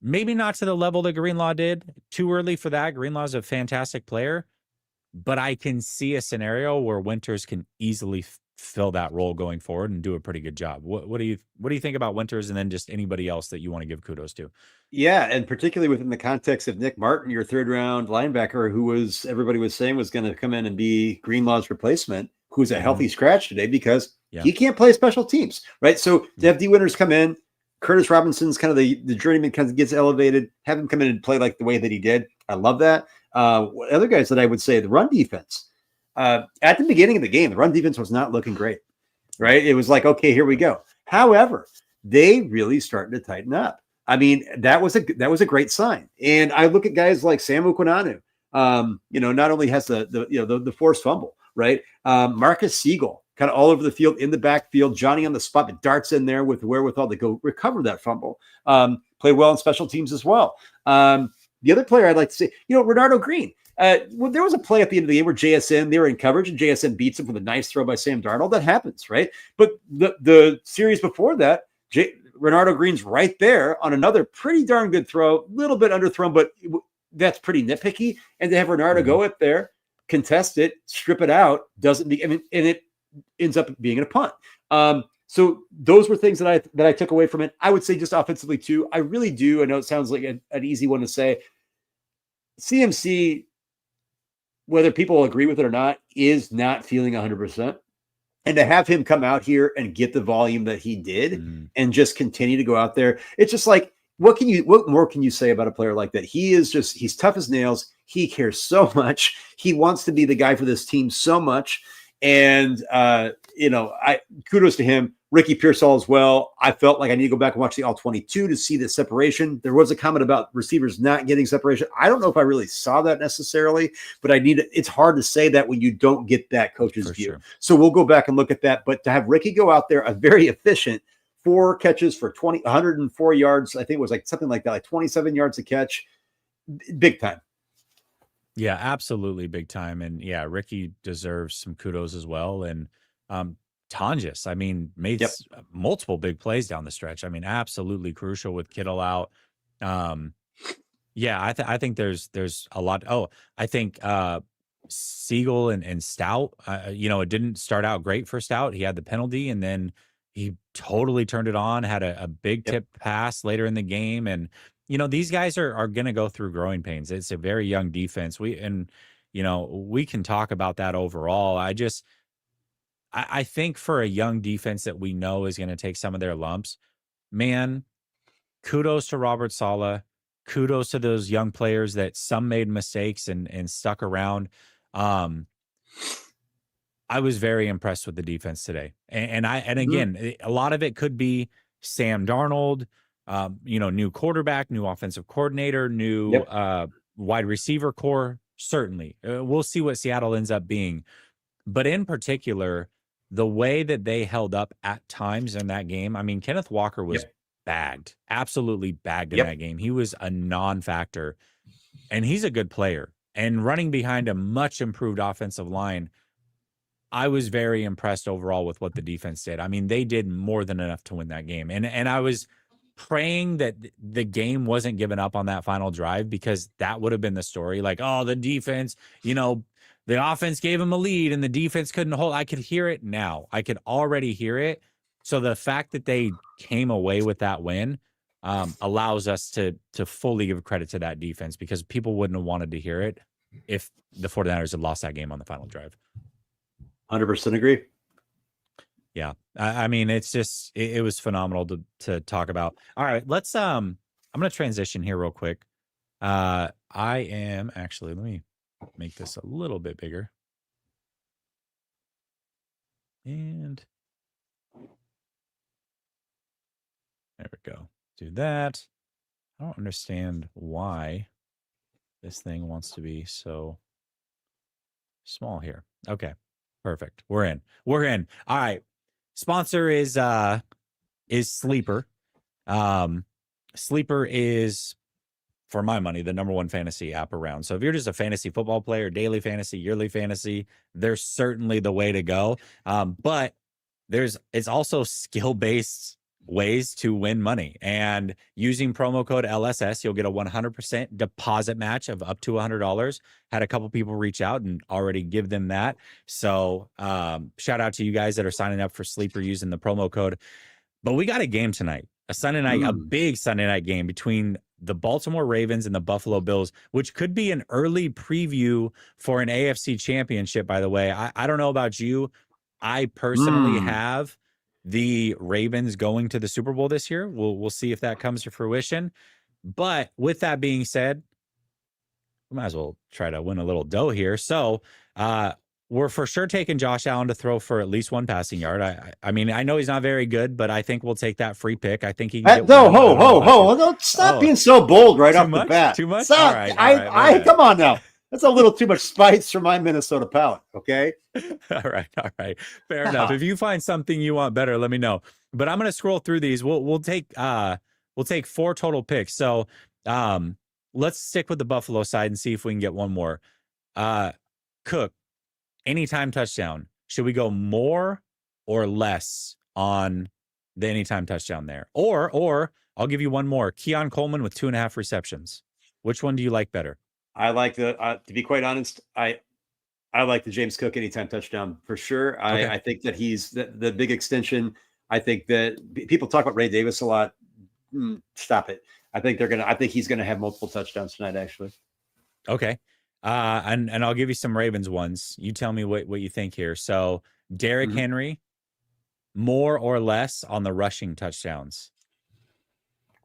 maybe not to the level that Greenlaw did. Too early for that. Greenlaw's a fantastic player, but I can see a scenario where Winters can easily fill that role going forward and do a pretty good job. What do you think about Winters, and then just anybody else that you want to give kudos to? Yeah, and particularly within the context of Nick Martin, your third round linebacker, who was everybody was saying was going to come in and be Greenlaw's replacement, who's a healthy scratch today because he can't play special teams, right? So to have D. Winters come in, Curtis Robinson's kind of the journeyman, kind of gets elevated, have him come in and play like the way that he did. I love that. Other guys that I would say, the run defense. At the beginning of the game, the run defense was not looking great, right? It was like, okay, here we go. However, they really started to tighten up. I mean, that was a great sign. And I look at guys like Sam Ukwananu, not only has the forced fumble, right? Marcus Siegel, kind of all over the field, in the backfield, Johnny on the spot, but darts in there with the wherewithal to go recover that fumble. Play well in special teams as well. The other player I'd like to say, Renardo Green. Well, there was a play at the end of the game where JSN, they were in coverage and JSN beats him with a nice throw by Sam Darnold. That happens, right? But the series before that, Renardo Green's right there on another pretty darn good throw, a little bit underthrown, but that's pretty nitpicky. And to have Renardo go up there, contest it, strip it out, and it ends up being a punt. So those were things that I took away from it. I would say just offensively too. I really do. I know it sounds like an easy one to say. CMC, whether people agree with it or not, is not feeling 100%. And to have him come out here and get the volume that he did and just continue to go out there, it's just like, what more can you say about a player like that? He's tough as nails. He cares so much. He wants to be the guy for this team so much. And, kudos to him. Ricky Pearsall as well. I felt like I need to go back and watch the All-22 to see the separation. There was a comment about receivers not getting separation. I don't know if I really saw that necessarily, but it's hard to say that when you don't get that coach's view. Sure. So we'll go back and look at that. But to have Ricky go out there, a very efficient 4 catches for 104 yards, I think it was like something like that, like 27 yards a catch, big time. Yeah, absolutely big time. And yeah, Ricky deserves some kudos as well. And Tonjes, I mean, made multiple big plays down the stretch. I mean, absolutely crucial with Kittle out. I think there's a lot. Oh, I think Siegel and Stout, it didn't start out great for Stout. He had the penalty, and then he totally turned it on, had a big tip pass later in the game. And, these guys are going to go through growing pains. It's a very young defense. We can talk about that overall. I think for a young defense that we know is going to take some of their lumps, man, kudos to Robert Saleh. Kudos to those young players that some made mistakes and stuck around. I was very impressed with the defense today. And again, a lot of it could be Sam Darnold, new quarterback, new offensive coordinator, new wide receiver core. Certainly. We'll see what Seattle ends up being. But in particular, the way that they held up at times in that game, I mean, Kenneth Walker was bagged, absolutely bagged in that game. He was a non-factor, and he's a good player. And running behind a much improved offensive line, I was very impressed overall with what the defense did. I mean, they did more than enough to win that game. And I was praying that the game wasn't given up on that final drive, because that would have been the story. Like, oh, the defense, the offense gave him a lead and the defense couldn't hold. I could hear it now. I could already hear it. So the fact that they came away with that win allows us to fully give credit to that defense, because people wouldn't have wanted to hear it if the 49ers had lost that game on the final drive. 100% agree. Yeah. I mean, it's just, it was phenomenal to talk about. All right, let's, I'm going to transition here real quick. I am actually, let me make this a little bit bigger. And there we go. Do that. I don't understand why this thing wants to be so small here. Okay, perfect. We're in. We're in. All right. Sponsor is Sleeper. Sleeper is, for my money, the number one fantasy app around. So if you're just a fantasy football player, daily fantasy, yearly fantasy, they're certainly the way to go. But it's also skill-based ways to win money. And using promo code LSS, you'll get a 100% deposit match of up to $100. Had a couple people reach out and already give them that. So shout out to you guys that are signing up for Sleeper using the promo code. But we got a game tonight, a Sunday night, a big Sunday night game between the Baltimore Ravens and the Buffalo Bills, which could be an early preview for an AFC championship, by the way. I don't know about you. I personally have the Ravens going to the Super Bowl this year. We'll see if that comes to fruition. But with that being said, we might as well try to win a little dough here. So we're for sure taking Josh Allen to throw for at least one passing yard. I mean, I know he's not very good, but I think we'll take that free pick. I think he can get Don't stop being so bold right off the bat. Too much? Stop. All right, come on now. That's a little too much spice for my Minnesota palate, okay? All right. Fair enough. If you find something you want better, let me know. But I'm going to scroll through these. We'll take 4 total picks. So let's stick with the Buffalo side and see if we can get one more. Cook, anytime touchdown. Should we go more or less on the anytime touchdown there? Or I'll give you one more. Keon Coleman with 2.5 receptions. Which one do you like better? I like to be quite honest, I like the James Cook anytime touchdown for sure. Okay. I think that he's the big extension. I think that people talk about Ray Davis a lot. Stop it. I think he's gonna have multiple touchdowns tonight, actually. Okay. And I'll give you some Ravens ones. You tell me what you think here. So Derrick Henry, more or less on the rushing touchdowns?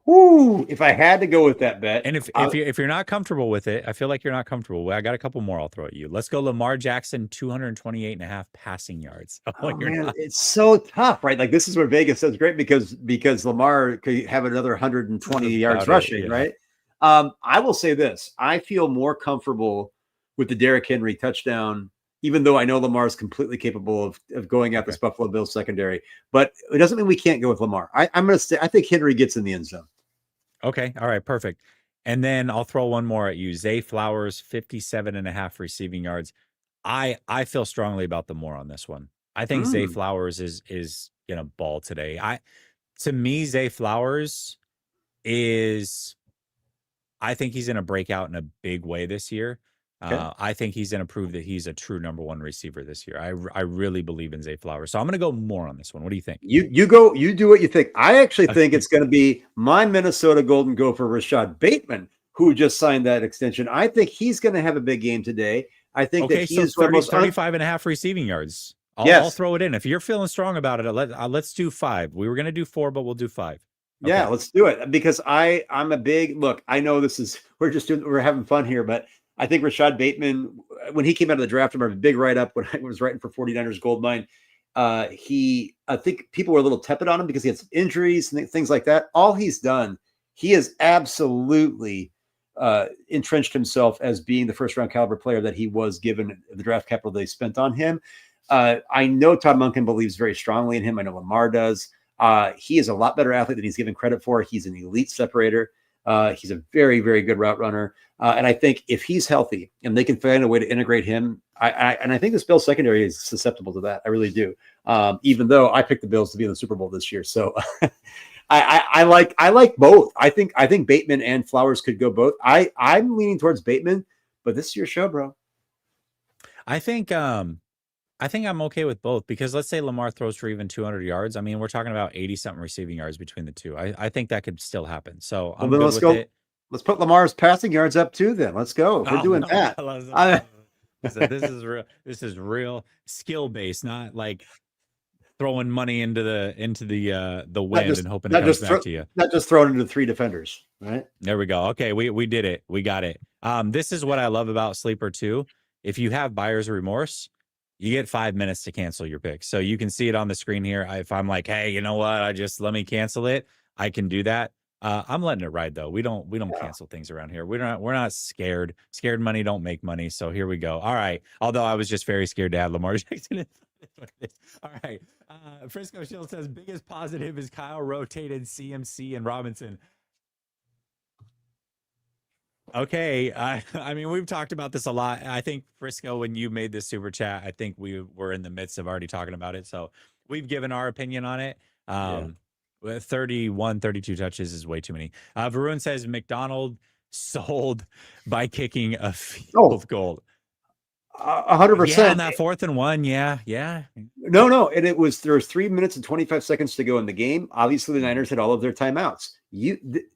Ooh, if I had to go with that bet. And if you're not comfortable with it, I feel like you're not comfortable. Well, I got a couple more I'll throw at you. Let's go Lamar Jackson, 228.5 passing yards. Oh man, it's so tough, right? Like this is where Vegas does great because Lamar could have another 120 yards rushing, right? I will say this. I feel more comfortable with the Derrick Henry touchdown, even though I know Lamar is completely capable of going at this Buffalo Bills secondary. But it doesn't mean we can't go with Lamar. I'm going to say I think Henry gets in the end zone. Okay. All right. Perfect. And then I'll throw one more at you. Zay Flowers, 57.5 receiving yards. I feel strongly about the more on this one. I think Zay Flowers is gonna ball today. To me, Zay Flowers is, I think he's gonna break out in a big way this year. Okay. I think he's going to prove that he's a true number one receiver this year. I really believe in Zay Flowers. So I'm going to go more on this one. What do you think? You do what you think. I actually think it's going to be my Minnesota Golden Gopher, Rashad Bateman, who just signed that extension. I think he's going to have a big game today. I think that he is 35.5 receiving yards. I'll throw it in. If you're feeling strong about it, let's do 5. We were going to do 4, but we'll do 5. Okay. Yeah, let's do it. Because I'm a big look. I know we're having fun here, but I think Rashad Bateman, when he came out of the draft, I remember a big write-up when I was writing for 49ers Goldmine. I think people were a little tepid on him because he had some injuries and things like that. All he's done, he has absolutely entrenched himself as being the first-round caliber player that he was given the draft capital they spent on him. I know Todd Monken believes very strongly in him. I know Lamar does. He is a lot better athlete than he's given credit for. He's an elite separator. He's a very, very good route runner. And I think if he's healthy and they can find a way to integrate him, I think this Bills secondary is susceptible to that. I really do. Even though I picked the Bills to be in the Super Bowl this year. So I like both. I think Bateman and Flowers could go both. I'm leaning towards Bateman, but this is your show, bro. I think I'm okay with both because let's say Lamar throws for even 200 yards. I mean, we're talking about 80-something receiving yards between the two. I think that could still happen. So I'm good with it. Let's put Lamar's passing yards up too. Then let's go. We're doing that. This is real skill based, not like throwing money into the wind and hoping it comes back to you. Not just throwing into 3 defenders. Right there we go. Okay, we did it. We got it. This is what I love about Sleeper too. If you have buyer's remorse, you get 5 minutes to cancel your pick. So you can see it on the screen here. If I'm like, hey, you know what? Let me cancel it. I can do that. I'm letting it ride though. We don't cancel things around here. We're not scared. Scared money don't make money. So here we go. All right. Although I was just very scared to add Lamar Jackson. All right. Frisco Shield says biggest positive is Kyle rotated CMC and Robinson. Okay. I mean, we've talked about this a lot. I think Frisco, when you made this super chat, I think we were in the midst of already talking about it. So we've given our opinion on it. Yeah. 31, 32 touches is way too many. Varun says McDonald sold by kicking a field goal. 100%. Yeah, on that 4th and 1. Yeah. No. And there was 3 minutes and 25 seconds to go in the game. Obviously, the Niners had all of their timeouts.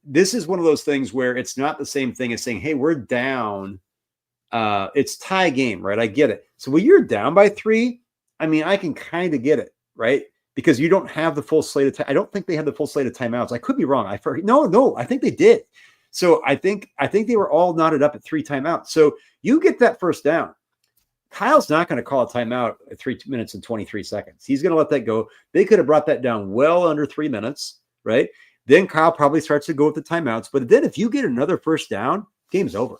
This is one of those things where it's not the same thing as saying, hey, we're down. It's tie game, right? I get it. So when you're down by 3, I mean, I can kind of get it, right? Because you don't have the full slate of time. I don't think they had the full slate of timeouts. I could be wrong. No, I think they did. So I think they were all knotted up at 3 timeouts. So you get that first down. Kyle's not going to call a timeout at 3 minutes and 23 seconds. He's going to let that go. They could have brought that down well under 3 minutes, right? Then Kyle probably starts to go with the timeouts. But then if you get another first down, game's over,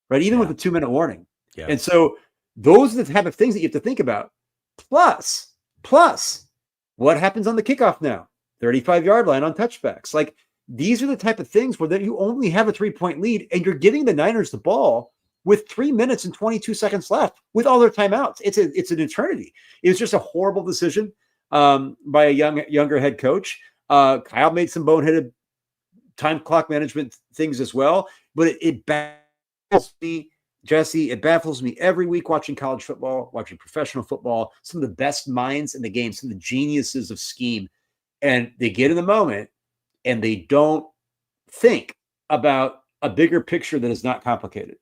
right? Even with a 2-minute warning. Yeah. And so those are the type of things that you have to think about. Plus, what happens on the kickoff now? 35-yard line on touchbacks. Like, these are the type of things where you only have a 3-point lead and you're giving the Niners the ball with 3 minutes and 22 seconds left with all their timeouts. It's an eternity. It was just a horrible decision by a younger head coach. Kyle made some boneheaded time clock management things as well, but it baffles me, Jesse. It baffles me every week watching college football, watching professional football, some of the best minds in the game, some of the geniuses of scheme, and they get in the moment and they don't think about a bigger picture that is not complicated.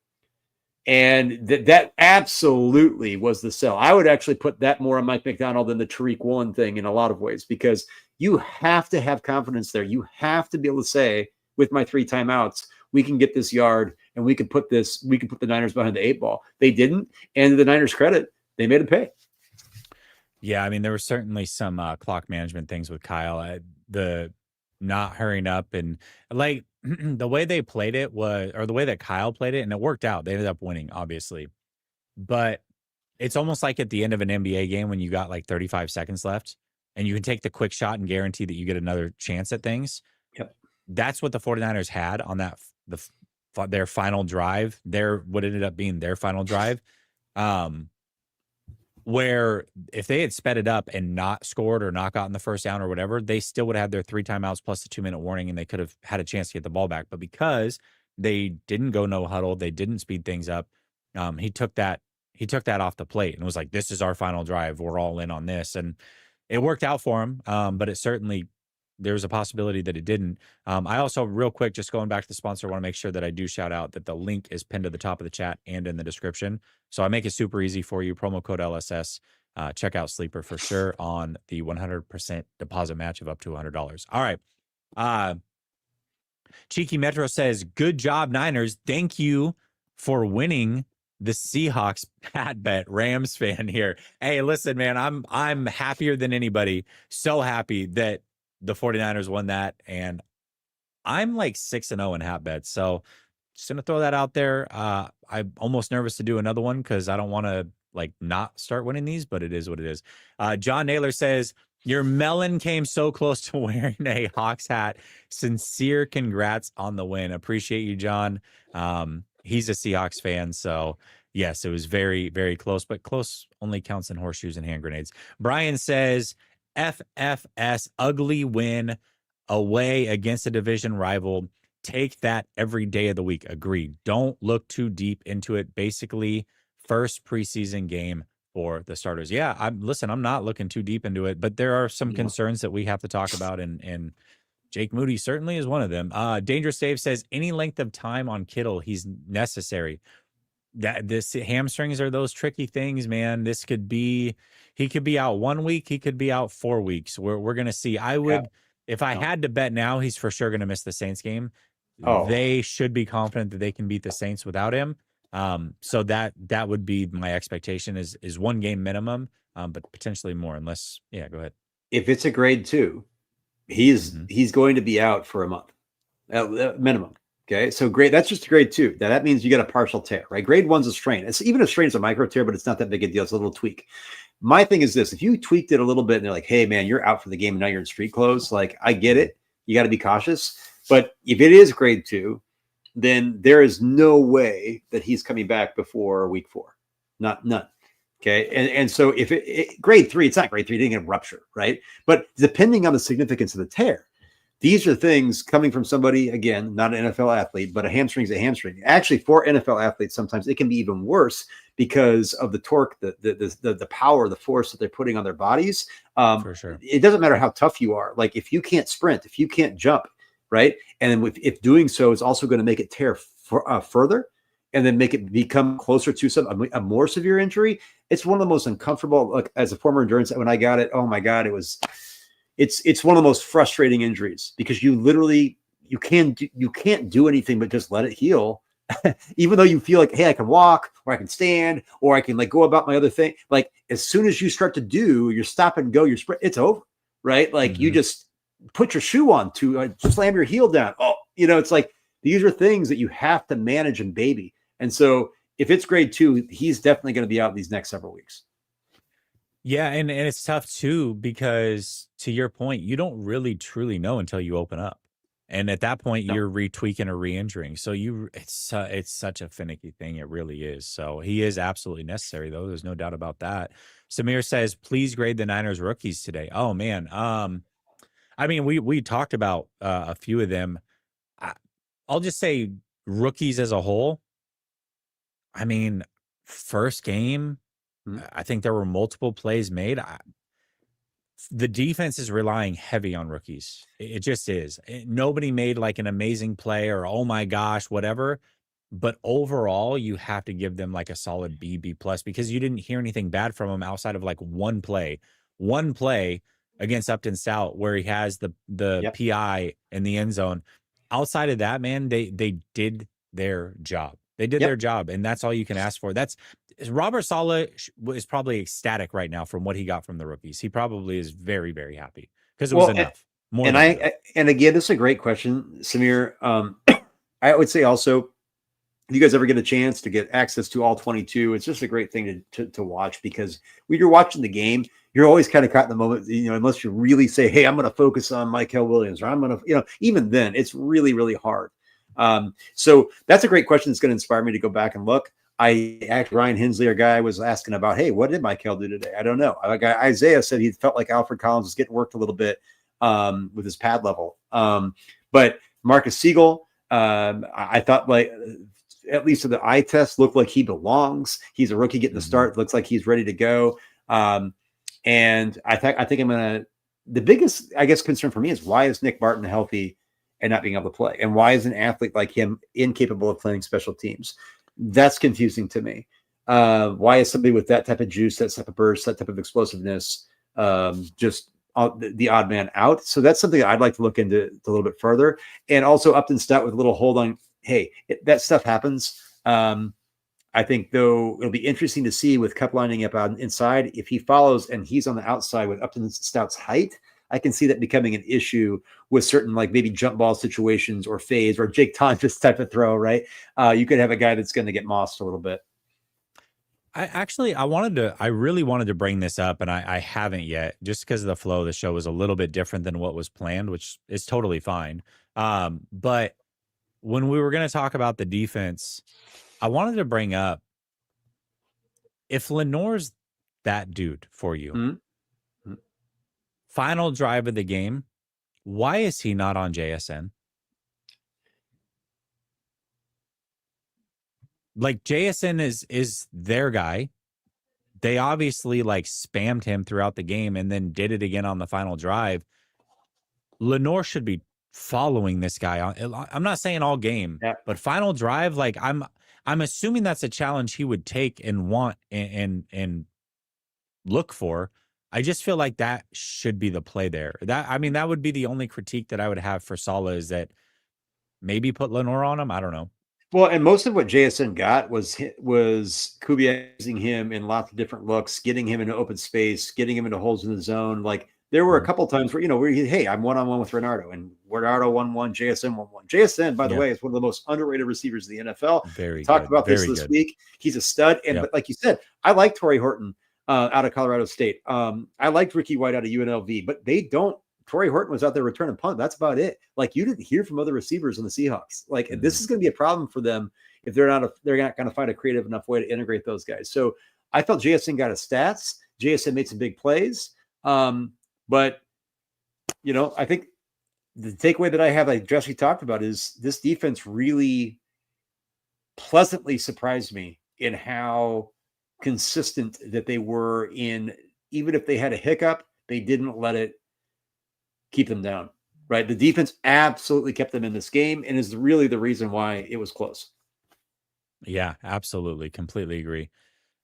And that absolutely was the sell. I would actually put that more on Mike McDonald than the Tariq Woolen thing in a lot of ways, because you have to have confidence there. You have to be able to say, with my 3 timeouts, we can get this yard and we can put the Niners behind the 8 ball. They didn't. And to the Niners' credit, they made it pay. Yeah. I mean, there were certainly some clock management things with Kyle, the not hurrying up, and like the way they played it was, or the way that Kyle played it, and it worked out. They ended up winning, obviously, but it's almost like at the end of an NBA game when you got like 35 seconds left and you can take the quick shot and guarantee that you get another chance at things. Yep. That's what the 49ers had on that, their final drive, what ended up being their final drive. Where if they had sped it up and not scored or not gotten the first down or whatever, they still would have had their 3 timeouts plus the 2-minute warning, and they could have had a chance to get the ball back. But because they didn't go no huddle, they didn't speed things up. He took that off the plate and was like, "This is our final drive. We're all in on this," and it worked out for him. But it certainly, there's a possibility that it didn't. I also, real quick, just going back to the sponsor, I want to make sure that I do shout out that the link is pinned to the top of the chat and in the description. So I make it super easy for you. Promo code LSS. Check out Sleeper for sure on the 100% deposit match of up to $100. All right. Cheeky Metro says, "Good job, Niners. Thank you for winning the Seahawks pat bet." Rams fan here. Hey, listen, man, I'm happier than anybody. So happy that the 49ers won that, and I'm like 6-0 in hat bets. So just gonna throw that out there. I'm almost nervous to do another one because I don't want to like not start winning these, but it is what it is. John Naylor says, "Your melon came so close to wearing a Hawks hat. Sincere congrats on the win." Appreciate you, John. He's a Seahawks fan, so yes, it was very, very close, but close only counts in horseshoes and hand grenades. Brian says, "FFS, ugly win away against a division rival. Take that every day of the week." Agreed. Don't look too deep into it. Basically, first preseason game for the starters. Yeah, I'm not looking too deep into it, but there are some concerns that we have to talk about, and Jake Moody certainly is one of them. Dangerous Dave says, "Any length of time on Kittle, he's necessary." This hamstrings are those tricky things, man. He could be out 1 week, he could be out 4 weeks. We're gonna see. If I had to bet now, he's for sure gonna miss the Saints game. They should be confident that they can beat the Saints without him. So that would be my expectation is 1 game minimum, but potentially more, unless, yeah, go ahead. If it's a grade 2, he's going to be out for a month. at minimum. Okay, so grade, that's just a grade 2. Now that means you get a partial tear, right? Grade 1's a strain. It's even a strain is a micro tear, but it's not that big a deal. It's a little tweak. My thing is this: if you tweaked it a little bit and they're like, "Hey, man, you're out for the game, and now you're in street clothes," like I get it. You got to be cautious. But if it is grade 2, then there is no way that he's coming back before week 4. None. Okay, and so if grade 3, it's not grade 3. It didn't get a rupture, right? But depending on the significance of the tear. These are things coming from somebody, again, not an NFL athlete, but a hamstring is a hamstring. Actually, for NFL athletes, sometimes it can be even worse because of the torque, the power, the force that they're putting on their bodies. For sure. It doesn't matter how tough you are. Like if you can't sprint, if you can't jump, right? And then if doing so is also going to make it tear further and then make it become closer to a more severe injury, it's one of the most uncomfortable, like as a former endurance, when I got it, oh my God, it's one of the most frustrating injuries because you literally you can't do anything but just let it heal, even though you feel like, hey, I can walk or I can stand or I can like go about my other thing. Like as soon as you start to do your stop and go, your sprint, it's over, right? Like you just put your shoe on to slam your heel down. Oh, it's like these are things that you have to manage and baby. And so if it's grade 2, he's definitely going to be out these next several weeks. Yeah, and it's tough too because to your point, you don't really truly know until you open up, and at that point, you're retweaking or re-injuring. So it's such a finicky thing. It really is. So he is absolutely necessary, though. There's no doubt about that. Samir says, "Please grade the Niners rookies today." Oh man, I mean, we talked about a few of them. I'll just say rookies as a whole. I mean, first game. I think there were multiple plays made. The defense is relying heavy on rookies. It just is. Nobody made like an amazing play or, oh my gosh, whatever. But overall, you have to give them like a solid B plus because you didn't hear anything bad from them outside of like one play against Upton Stout where he has the PI in the end zone. Outside of that, man, they did their job. They did their job, and that's all you can ask for. Robert Saleh is probably ecstatic right now from what he got from the rookies. He probably is very, very happy because it was enough. And again, this is a great question, Samir. I would say also, if you guys ever get a chance to get access to all 22, it's just a great thing to watch because when you're watching the game, you're always kind of caught in the moment, unless you really say, hey, I'm going to focus on Mykel Williams, or I'm going to, even then it's really, really hard. So that's a great question. That's going to inspire me to go back and look. Ryan Hensley, our guy, was asking about, hey, what did Mykel do today? I don't know. Isaiah said he felt like Alfred Collins was getting worked a little bit with his pad level. But Marcus Siegel, I thought like, at least to the eye test, looked like he belongs. He's a rookie getting the start. Looks like he's ready to go. And I think I'm gonna. The biggest, I guess, concern for me is why is Nick Barton healthy and not being able to play, and why is an athlete like him incapable of playing special teams? That's confusing to me. Why is somebody with that type of juice, that type of burst, that type of explosiveness, just the odd man out? So that's something I'd like to look into a little bit further. And also Upton Stout with a little hold on. Hey, that stuff happens. I think, though, it'll be interesting to see with Cup lining up on inside. If he follows and he's on the outside with Upton Stout's height, I can see that becoming an issue with certain, like maybe jump ball situations or phase or Jake Thomas type of throw, right? You could have a guy that's going to get mossed a little bit. I really wanted to bring this up, and I haven't yet, just because of the flow of the show was a little bit different than what was planned, which is totally fine. But when we were going to talk about the defense, I wanted to bring up, if Lenore's that dude for you, final drive of the game, why is he not on JSN? Like, JSN is their guy. They obviously like spammed him throughout the game and then did it again on the final drive. Lenore should be following this guy on. I'm not saying all game, but final drive, like I'm assuming that's a challenge he would take and want and look for. I just feel like that should be the play there. That would be the only critique that I would have for Saleh, is that maybe put Lenore on him. I don't know. Well, and most of what JSN got was Kubiak using him in lots of different looks, getting him into open space, getting him into holes in the zone. Like there were a couple times where, hey, I'm one-on-one with Renardo, and Renardo 1-1, JSN 1-1. JSN, by the way, is one of the most underrated receivers in the NFL. Very we talked good. about Very this good. week. He's a stud. And but like you said, I like Torrey Horton out of Colorado State. I liked Ricky White out of UNLV, but they don't. Torrey Horton was out there returning punt. That's about it. Like, you didn't hear from other receivers in the Seahawks. Like, this is going to be a problem for them if they're not going to find a creative enough way to integrate those guys. So I felt JSN got his stats. JSN made some big plays. But I think the takeaway that I have, like Jesse talked about, is this defense really pleasantly surprised me in how consistent that they were in. Even if they had a hiccup, they didn't let it keep them down, right? The defense absolutely kept them in this game and is really the reason why it was close. Yeah, absolutely. Completely agree.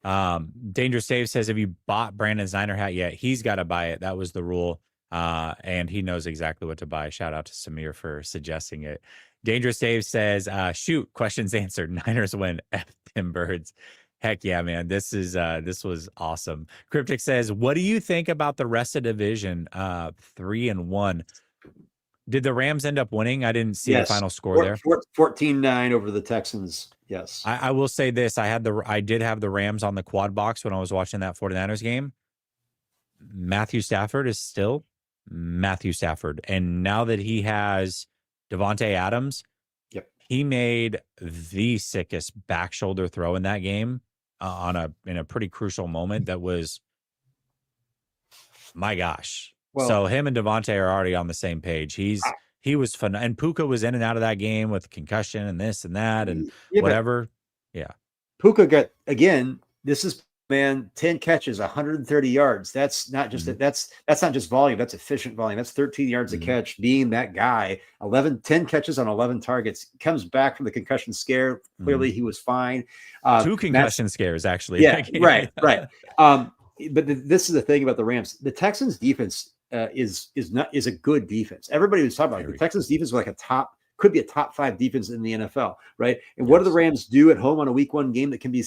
Dangerous Dave says, have you bought Brandon's Niner hat yet? He's got to buy it. That was the rule. And he knows exactly what to buy. Shout out to Samir for suggesting it. Dangerous Dave says, shoot, questions answered. Niners win. F Tim Birds. Heck yeah, man. This was awesome. Cryptic says, what do you think about the rest of division? 3-1. Did the Rams end up winning? I didn't see the final score there. 14-9 over the Texans. Yes. I will say this. I did have the Rams on the quad box when I was watching that 49ers game. Matthew Stafford is still Matthew Stafford. And now that he has Devontae Adams, he made the sickest back shoulder throw in that game in a pretty crucial moment. That was, my gosh. Well, so him and Devontae are already on the same page. He was fun, and Puka was in and out of that game with concussion and this and that and whatever. Yeah. Puka got, again, this is, 10 catches, 130 yards. That's not just that's not just volume. That's efficient volume. That's 13 yards a catch, being that guy. 10 catches on 11 targets. Comes back from the concussion scare. Clearly he was fine. 2 concussion scares, actually. Yeah, right. But this is the thing about the Rams. The Texans defense is a good defense. Everybody was talking about the Texans defense was like could be a top 5 defense in the NFL, right? And what do the Rams do at home on a week 1 game that can be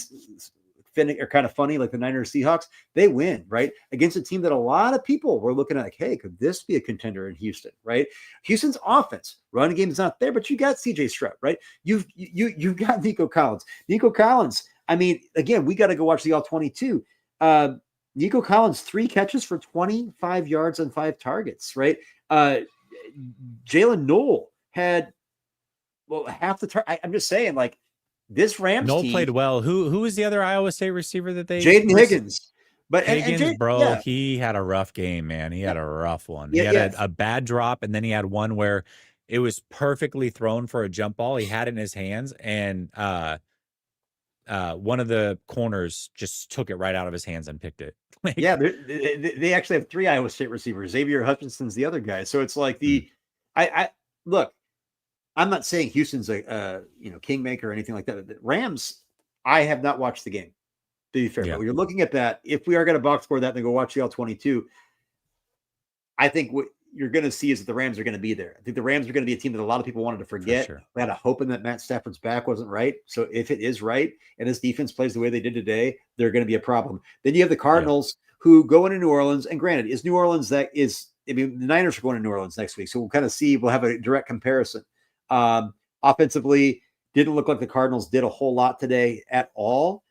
kind of funny, like the Niners Seahawks? They win, right? Against a team that a lot of people were looking at like, hey, could this be a contender in Houston, right? Houston's offense, run game is not there, but you got CJ Stroud, right? You've got Nico Collins. Nico Collins, I mean, again, we got to go watch the all-22. Nico Collins, 3 catches for 25 yards on 5 targets, right? Jalen Noel had half the I'm just saying, like, this Rams Noel team played well. Who was the other Iowa State receiver that they? Jaden Higgins. But Higgins, bro, he had a rough game, man. He had a rough one. He had a bad drop, and then he had one where it was perfectly thrown for a jump ball. He had it in his hands, and one of the corners just took it right out of his hands and picked it. They actually have 3 Iowa State receivers. Xavier Hutchinson's the other guy. So it's like I look, I'm not saying Houston's a kingmaker or anything like that. The Rams, I have not watched the game, to be fair. But when you're looking at that, if we are going to box score that and go watch the L-22, I think what you're going to see is that the Rams are going to be there. I think the Rams are going to be a team that a lot of people wanted to forget. We had a hoping that Matt Stafford's back wasn't right. So if it is right and this defense plays the way they did today, they're going to be a problem. Then you have the Cardinals who go into New Orleans. And granted, is New Orleans the Niners are going to New Orleans next week. So we'll kind of see, we'll have a direct comparison. Offensively, didn't look like the Cardinals did a whole lot today at all.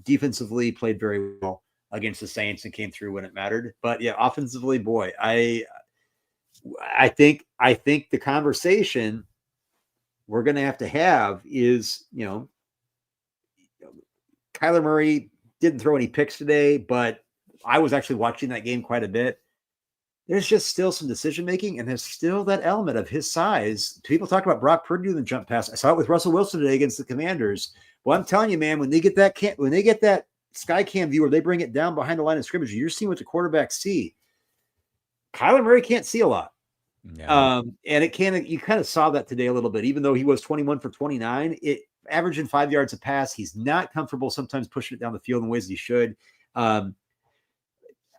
Defensively, played very well against the Saints and came through when it mattered. But yeah, offensively, boy, I think the conversation we're going to have is, Kyler Murray didn't throw any picks today, but I was actually watching that game quite a bit. There's just still some decision-making, and there's still that element of his size. People talk about Brock Purdy doing the jump pass. I saw it with Russell Wilson today against the Commanders. Well, I'm telling you, man, when they get that sky cam view where they bring it down behind the line of scrimmage, you're seeing what the quarterbacks see. Kyler Murray can't see a lot. Yeah. And you kind of saw that today a little bit, even though he was 21 for 29, averaging 5 yards a pass. He's not comfortable sometimes pushing it down the field in ways he should.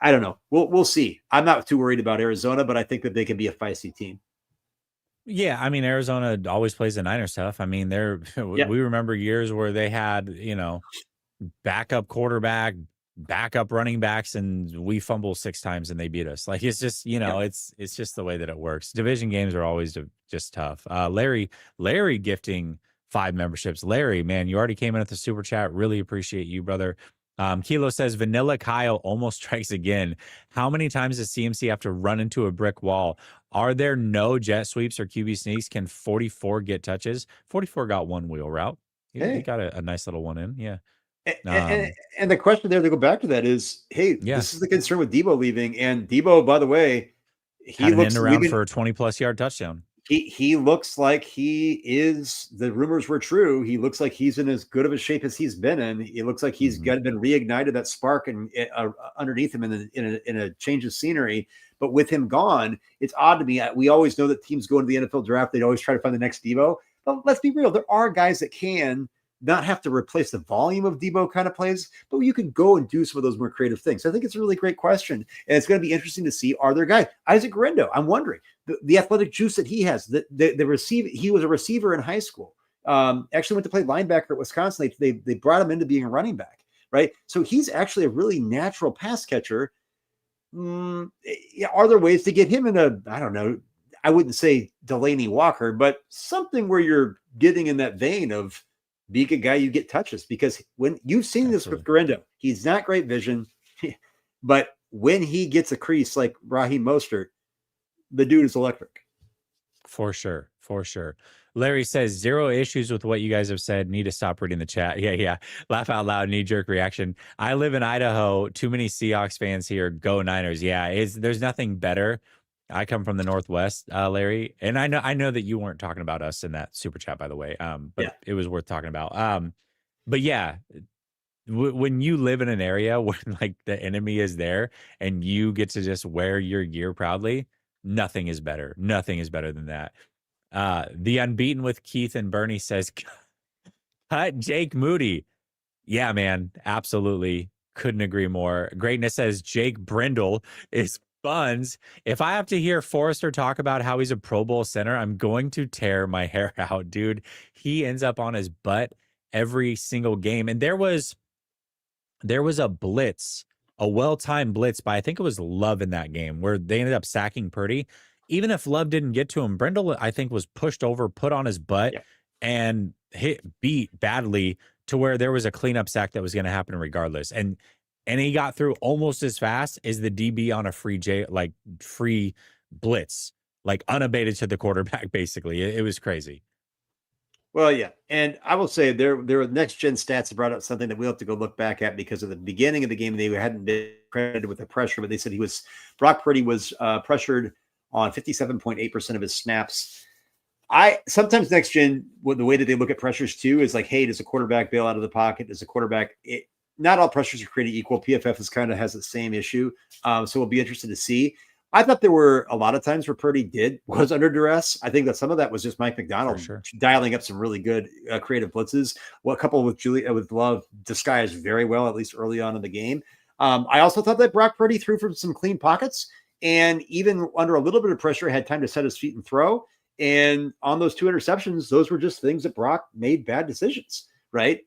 I don't know. We'll see. I'm not too worried about Arizona, but I think that they can be a feisty team. Yeah, I mean, Arizona always plays the Niners tough. I mean, we remember years where they had, backup quarterback, backup running backs and we fumble 6 times and they beat us. Like, it's just, it's just the way that it works. Division games are always just tough. Larry gifting 5 memberships. Larry, man, you already came in at the super chat. Really appreciate you, brother. Kilo says Vanilla Kyle almost strikes again. How many times does CMC have to run into a brick wall? Are there no jet sweeps or QB sneaks? Can 44 get touches? 44 got one wheel route. He got a nice little one in. Yeah. And the question there to go back to that is, hey, this is the concern with Debo leaving. And Debo, by the way, he looks around for a 20+ yard touchdown. He looks like he is, the rumors were true. He looks like he's in as good of a shape as he's been in. It looks like he's been reignited, that spark and underneath him in a change of scenery. But with him gone, it's odd to me. We always know that teams go into the NFL draft, they'd always try to find the next Debo. But let's be real, there are guys that can not have to replace the volume of Debo kind of plays, but you can go and do some of those more creative things. I think it's a really great question. And it's going to be interesting to see, are there guys? Isaac Guerrero, I'm wondering, the athletic juice that he has, the receiver, he was a receiver in high school. Actually went to play linebacker at Wisconsin. They brought him into being a running back, right? So he's actually a really natural pass catcher. Are there ways to get him in I don't know, I wouldn't say Delaney Walker, but something where you're getting in that vein of being a guy you get touches, because when you've seen this with Guerrero, he's not great vision, but when he gets a crease like Raheem Mostert, the dude is electric. For sure. Larry says 0 issues with what you guys have said. Need to stop reading the chat. Yeah. Laugh out loud, knee-jerk reaction. I live in Idaho. Too many Seahawks fans here. Go Niners. Yeah, there's nothing better. I come from the Northwest, Larry, and I know that you weren't talking about us in that super chat, by the way. But it was worth talking about. But yeah, when you live in an area where like the enemy is there and you get to just wear your gear proudly, nothing is better. Nothing is better than that. The Unbeaten with Keith and Bernie says, cut Jake Moody. Yeah, man, absolutely. Couldn't agree more. Greatness says Jake Brindle is buns. If I have to hear Forrester talk about how he's a Pro Bowl center, I'm going to tear my hair out, dude. He ends up on his butt every single game. And there was a blitz, a well-timed blitz by, I think it was Love in that game, where they ended up sacking Purdy. Even if Love didn't get to him, Brindle, I think, was pushed over, put on his butt, and beat badly to where there was a cleanup sack that was going to happen regardless. And he got through almost as fast as the DB on a free blitz, like unabated to the quarterback, basically. It was crazy. Well, yeah. And I will say there were next gen stats that brought up something that we'll have to go look back at, because at the beginning of the game, they hadn't been credited with the pressure, but they said Brock Purdy was pressured on 57.8% of his snaps. Sometimes next gen, the way that they look at pressures too is like, hey, does a quarterback bail out of the pocket? Does a quarterback, not all pressures are created equal. PFF has the same issue. So we'll be interested to see. I thought there were a lot of times where Purdy was under duress. I think that some of that was just Mike McDonald dialing up some really good creative blitzes. Well, a couple with Love disguised very well, at least early on in the game. I also thought that Brock Purdy threw from some clean pockets, and even under a little bit of pressure, had time to set his feet and throw. And on those 2 interceptions, those were just things that Brock made bad decisions, right?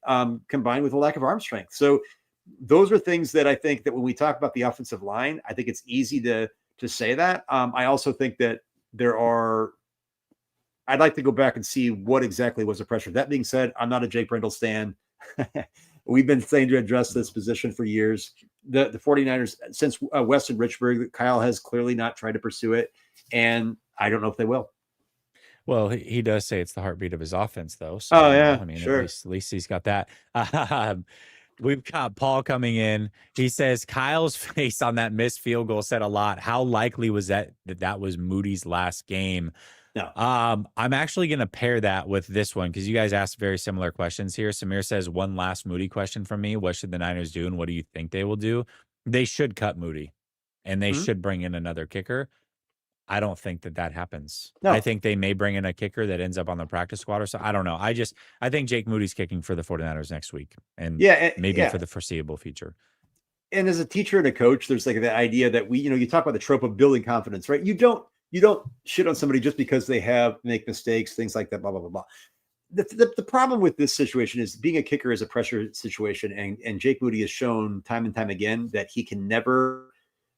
Combined with a lack of arm strength. So those are things that I think that when we talk about the offensive line, I think it's easy to say that. I also think that I'd like to go back and see what exactly was the pressure. That being said, I'm not a Jake Brindle stan. We've been saying to address this position for years. The 49ers, since Weston Richburg, Kyle has clearly not tried to pursue it, and I don't know if they will. Well, he does say it's the heartbeat of his offense, though. So, I mean, sure. At least he's got that. We've got Paul coming in. He says Kyle's face on that missed field goal said a lot. How likely was that was Moody's last game? No. I'm actually going to pair that with this one, because you guys asked very similar questions here. Samir says, one last Moody question from me. What should the Niners do, and what do you think they will do? They should cut Moody, and they should bring in another kicker. I don't think that happens. No. I think they may bring in a kicker that ends up on the practice squad or so. I don't know. I think Jake Moody's kicking for the 49ers next week, and maybe for the foreseeable future. And as a teacher and a coach, there's like the idea that you talk about the trope of building confidence, right? You don't shit on somebody just because they make mistakes, things like that, blah, blah, blah, blah. the problem with this situation is being a kicker is a pressure situation, and Jake Moody has shown time and time again that he can never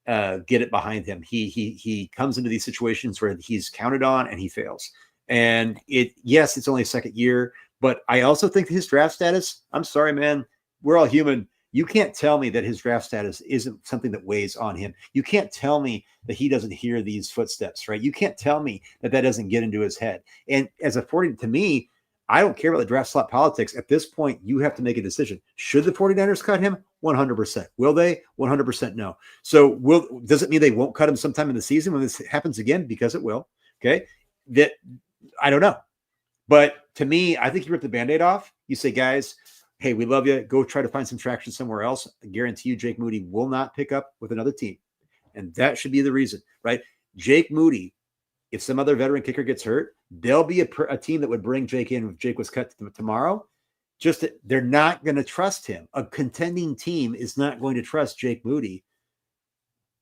get it behind him. He comes into these situations where he's counted on and he fails. And yes, it's only a second year, but I also think his draft status, I'm sorry, man, we're all human. You can't tell me that his draft status isn't something that weighs on him. You can't tell me that he doesn't hear these footsteps, right? You can't tell me that doesn't get into his head. And as a 40, to me, I don't care about the draft slot politics. At this point, you have to make a decision. Should the 49ers cut him? 100%. Will they? 100% no. So does it mean they won't cut him sometime in the season when this happens again? Because it will. Okay. That I don't know. But to me, I think you rip the Band-Aid off. You say, guys, hey, we love you. Go try to find some traction somewhere else. I guarantee you Jake Moody will not pick up with another team. And that should be the reason, right? Jake Moody, if some other veteran kicker gets hurt, there'll be a team that would bring Jake in if Jake was cut tomorrow. They're not going to trust him. A contending team is not going to trust Jake Moody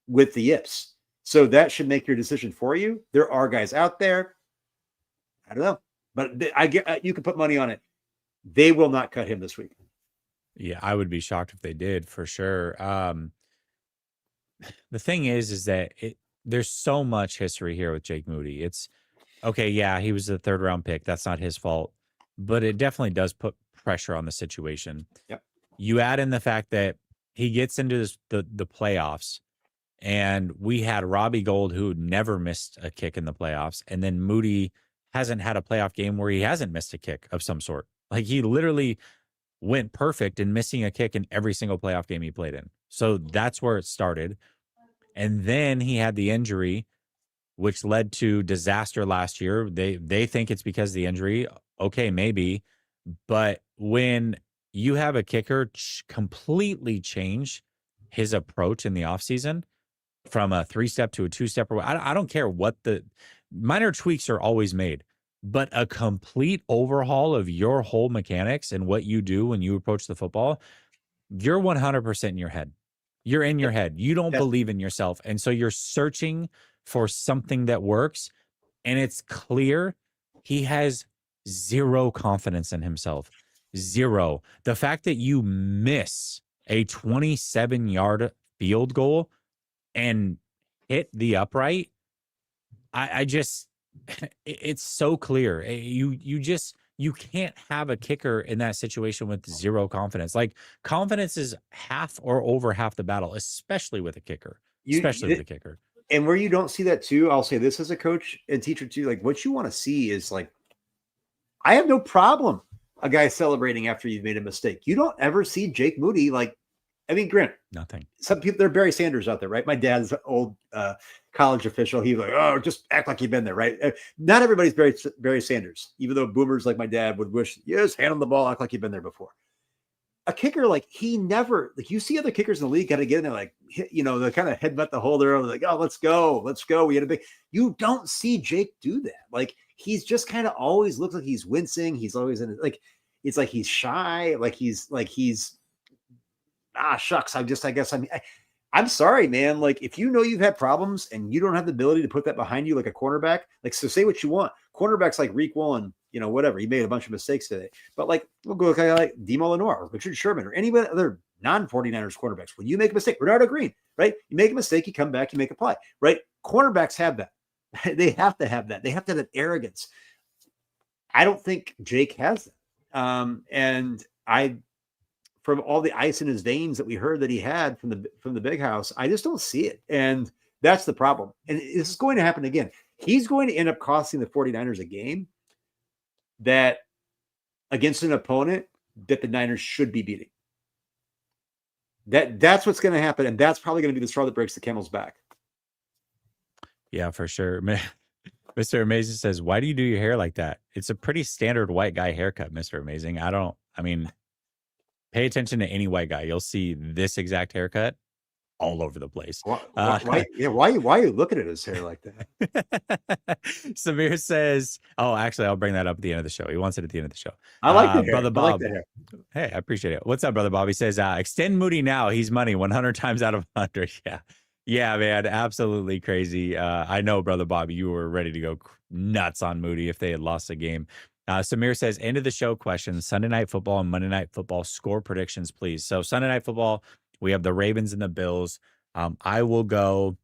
with the yips. So that should make your decision for you. There are guys out there. I don't know, but you can put money on it. They will not cut him this week. Yeah, I would be shocked if they did, for sure. The thing is that there's so much history here with Jake Moody. It's okay. Yeah, he was the 3rd round pick. That's not his fault, but it definitely does put pressure on the situation. Yep. You add in the fact that he gets into the playoffs, and we had Robbie Gould, who never missed a kick in the playoffs, and then Moody hasn't had a playoff game where he hasn't missed a kick of some sort. Like, he literally went perfect in missing a kick in every single playoff game he played in. So that's where it started. And then he had the injury, which led to disaster last year. They think it's because of the injury. Okay, maybe. But when you have a kicker completely change his approach in the offseason from a 3-step to a 2-step, I don't care what the minor tweaks are always made, but a complete overhaul of your whole mechanics and what you do when you approach the football, you're 100% in your head. You're in your head. You don't believe in yourself. And so you're searching for something that works. And it's clear he has zero confidence in himself. Zero. The fact that you miss a 27-yard field goal and hit the upright, I just, it's so clear. You can't have a kicker in that situation with zero confidence. Like, confidence is half or over half the battle, especially with a kicker. With a kicker. And where you don't see that too, I'll say this as a coach and teacher too, like, what you want to see is, like, I have no problem a guy celebrating after you've made a mistake. You don't ever see Jake Moody, like, I mean, Grant, nothing. Some people, they're Barry Sanders out there, right? My dad's an old college official. He's like, oh, just act like you've been there, right? Not everybody's Barry Sanders, even though boomers like my dad would wish, yes, hand him the ball, act like you've been there before. A kicker, like, he never, like, you see other kickers in the league got to get in there, like, you know, they kind of headbutt the holder, like, oh, let's go. We had a big, you don't see Jake do that. Like, he's just kind of always looks like he's wincing. He's always in, like, it's like he's shy, shucks. I'm sorry, man. Like, if you know you've had problems and you don't have the ability to put that behind you, like a cornerback, like, so say what you want. Cornerbacks like Reek Wallen, you know, whatever. He made a bunch of mistakes today, but, like, we'll go like Demo Lenoir or Richard Sherman or any other non-49ers cornerbacks. When you make a mistake, Bernardo Green, right? You make a mistake, you come back, you make a play, right? Cornerbacks have that. They have to have that. They have to have that arrogance. I don't think Jake has that. From all the ice in his veins that we heard that he had from the big house, I just don't see it. And that's the problem. And this is going to happen again. He's going to end up costing the 49ers a game that against an opponent that the Niners should be beating. That's what's going to happen. And that's probably going to be the straw that breaks the camel's back. Yeah, for sure. Mr. Amazing says, why do you do your hair like that? It's a pretty standard white guy haircut, Mr. Amazing. Pay attention to any white guy. You'll see this exact haircut all over the place. Why are you looking at his hair like that? Samir says, oh, actually, I'll bring that up at the end of the show. He wants it at the end of the show. I like the hair. Brother Bob. I like the hair. Hey, I appreciate it. What's up, Brother Bob? He says, extend Moody now. He's money 100 times out of 100. Yeah. Yeah, man. Absolutely crazy. I know, Brother Bob, you were ready to go nuts on Moody if they had lost a game. Samir says, end of the show questions, Sunday Night Football and Monday Night Football score predictions, please. So Sunday Night Football, we have the Ravens and the Bills. I will go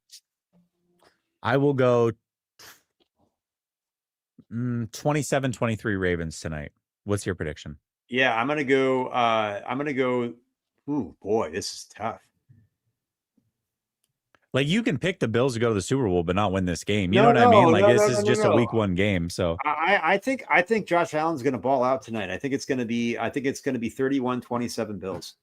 27-23 Ravens tonight. What's your prediction? Yeah, I'm gonna go. Ooh, boy, this is tough. Like, you can pick the Bills to go to the Super Bowl, but not win this game. You know what I mean? Like, this is just a week one game. So I think Josh Allen's gonna ball out tonight. I think it's gonna be 31-27 Bills.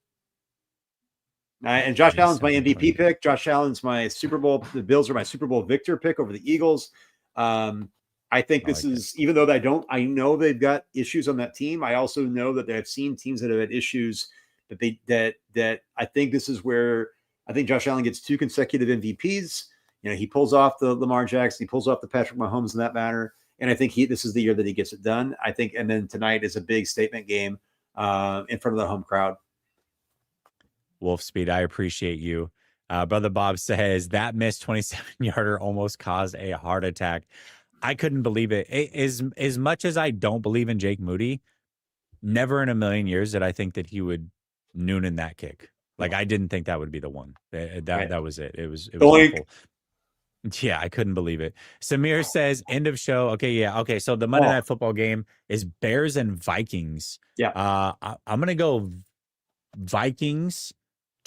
And Josh Allen's my MVP pick. Josh Allen's my Super Bowl. The Bills are my Super Bowl victor pick over the Eagles. I think this is, even though I know they've got issues on that team. I also know that I've seen teams that have had issues that I think this is where I think Josh Allen gets 2 consecutive MVPs. You know, he pulls off the Lamar Jackson, he pulls off the Patrick Mahomes in that manner. And I think this is the year that he gets it done. I think, and then tonight is a big statement game in front of the home crowd. Wolf Speed, I appreciate you. Brother Bob says that missed 27-yarder almost caused a heart attack. I couldn't believe it. As much as I don't believe in Jake Moody, never in a million years did I think that he would noonan that kick. Like, I didn't think that would be the one. That was it. It was awful. Yeah, I couldn't believe it. Samir says, end of show. Okay, yeah. Okay, so the Monday Night Football game is Bears and Vikings. Yeah. I'm going to go Vikings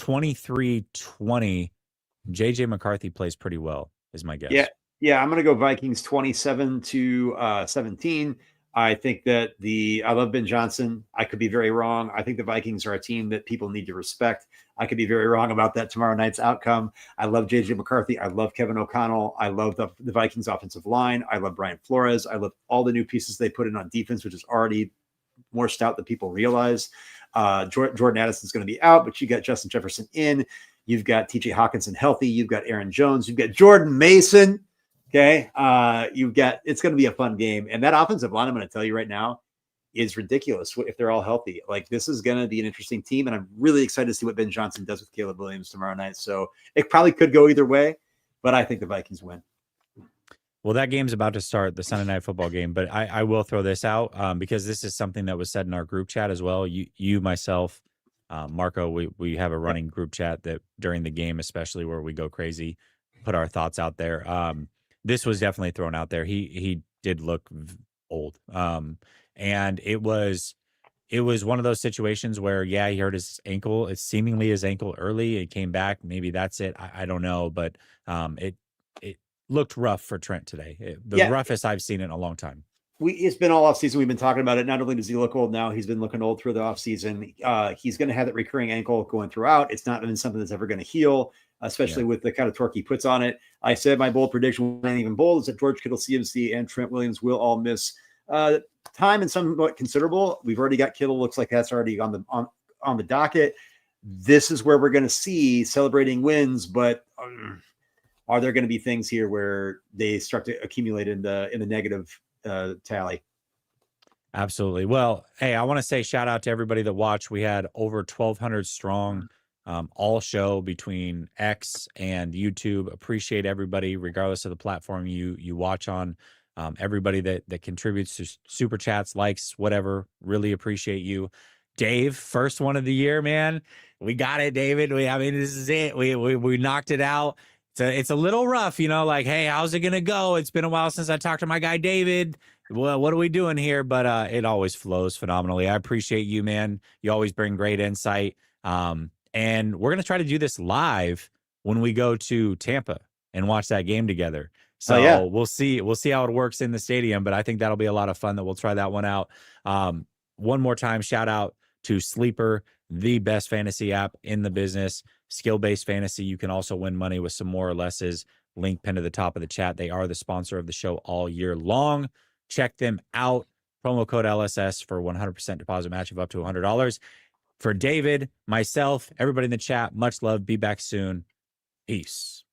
23-20. JJ McCarthy plays pretty well, is my guess. Yeah, I'm going to go Vikings 27-17. I think that I love Ben Johnson. I could be very wrong. I think the Vikings are a team that people need to respect. I could be very wrong about that tomorrow night's outcome. I love JJ McCarthy. I love Kevin O'Connell. I love the Vikings offensive line. I love Brian Flores. I love all the new pieces they put in on defense, which is already more stout than people realize. Jordan Addison's going to be out, but you got Justin Jefferson in. You've got TJ Hawkinson healthy. You've got Aaron Jones. You've got Jordan Mason. Okay. It's going to be a fun game. And that offensive line, I'm going to tell you right now, is ridiculous if they're all healthy. Like, this is going to be an interesting team. And I'm really excited to see what Ben Johnson does with Caleb Williams tomorrow night. So it probably could go either way, but I think the Vikings win. Well, that game's about to start, the Sunday Night Football game, but I will throw this out because this is something that was said in our group chat as well. You myself, Marco, we have a running group chat that during the game, especially where we go crazy, put our thoughts out there. This was definitely thrown out there. He did look old. And it was one of those situations where, yeah, he hurt his ankle. It's seemingly his ankle early. It came back. Maybe that's it. I don't know, but it looked rough for Trent today. The roughest I've seen in a long time. It's been all offseason. We've been talking about it. Not only does he look old now, he's been looking old through the offseason. He's going to have that recurring ankle going throughout. It's not been something that's ever going to heal, especially with the kind of torque he puts on it. I said my bold prediction wasn't even bold, is that George Kittle, CMC, and Trent Williams will all miss time and somewhat considerable. We've already got Kittle. Looks like that's already on the docket. This is where we're going to see celebrating wins, but are there going to be things here where they start to accumulate in the negative tally? Absolutely. Well, hey, I want to say shout out to everybody that watched. We had over 1,200 strong all show between X and YouTube. Appreciate everybody, regardless of the platform you watch on. Everybody that contributes to super chats, likes, whatever. Really appreciate you. Dave, first one of the year, man. We got it, David. This is it. We knocked it out. It's a little rough, like, hey, how's it going to go? It's been a while since I talked to my guy, David. Well, what are we doing here? But it always flows phenomenally. I appreciate you, man. You always bring great insight. And we're going to try to do this live when we go to Tampa and watch that game together. So we'll see how it works in the stadium, but I think that'll be a lot of fun that we'll try that one out. One more time, shout out to Sleeper, the best fantasy app in the business. Skill-based fantasy. You can also win money with some more or lesses. Link pinned to the top of the chat. They are the sponsor of the show all year long. Check them out. Promo code LSS for 100% deposit match of up to $100. For David, myself, everybody in the chat, much love. Be back soon. Peace.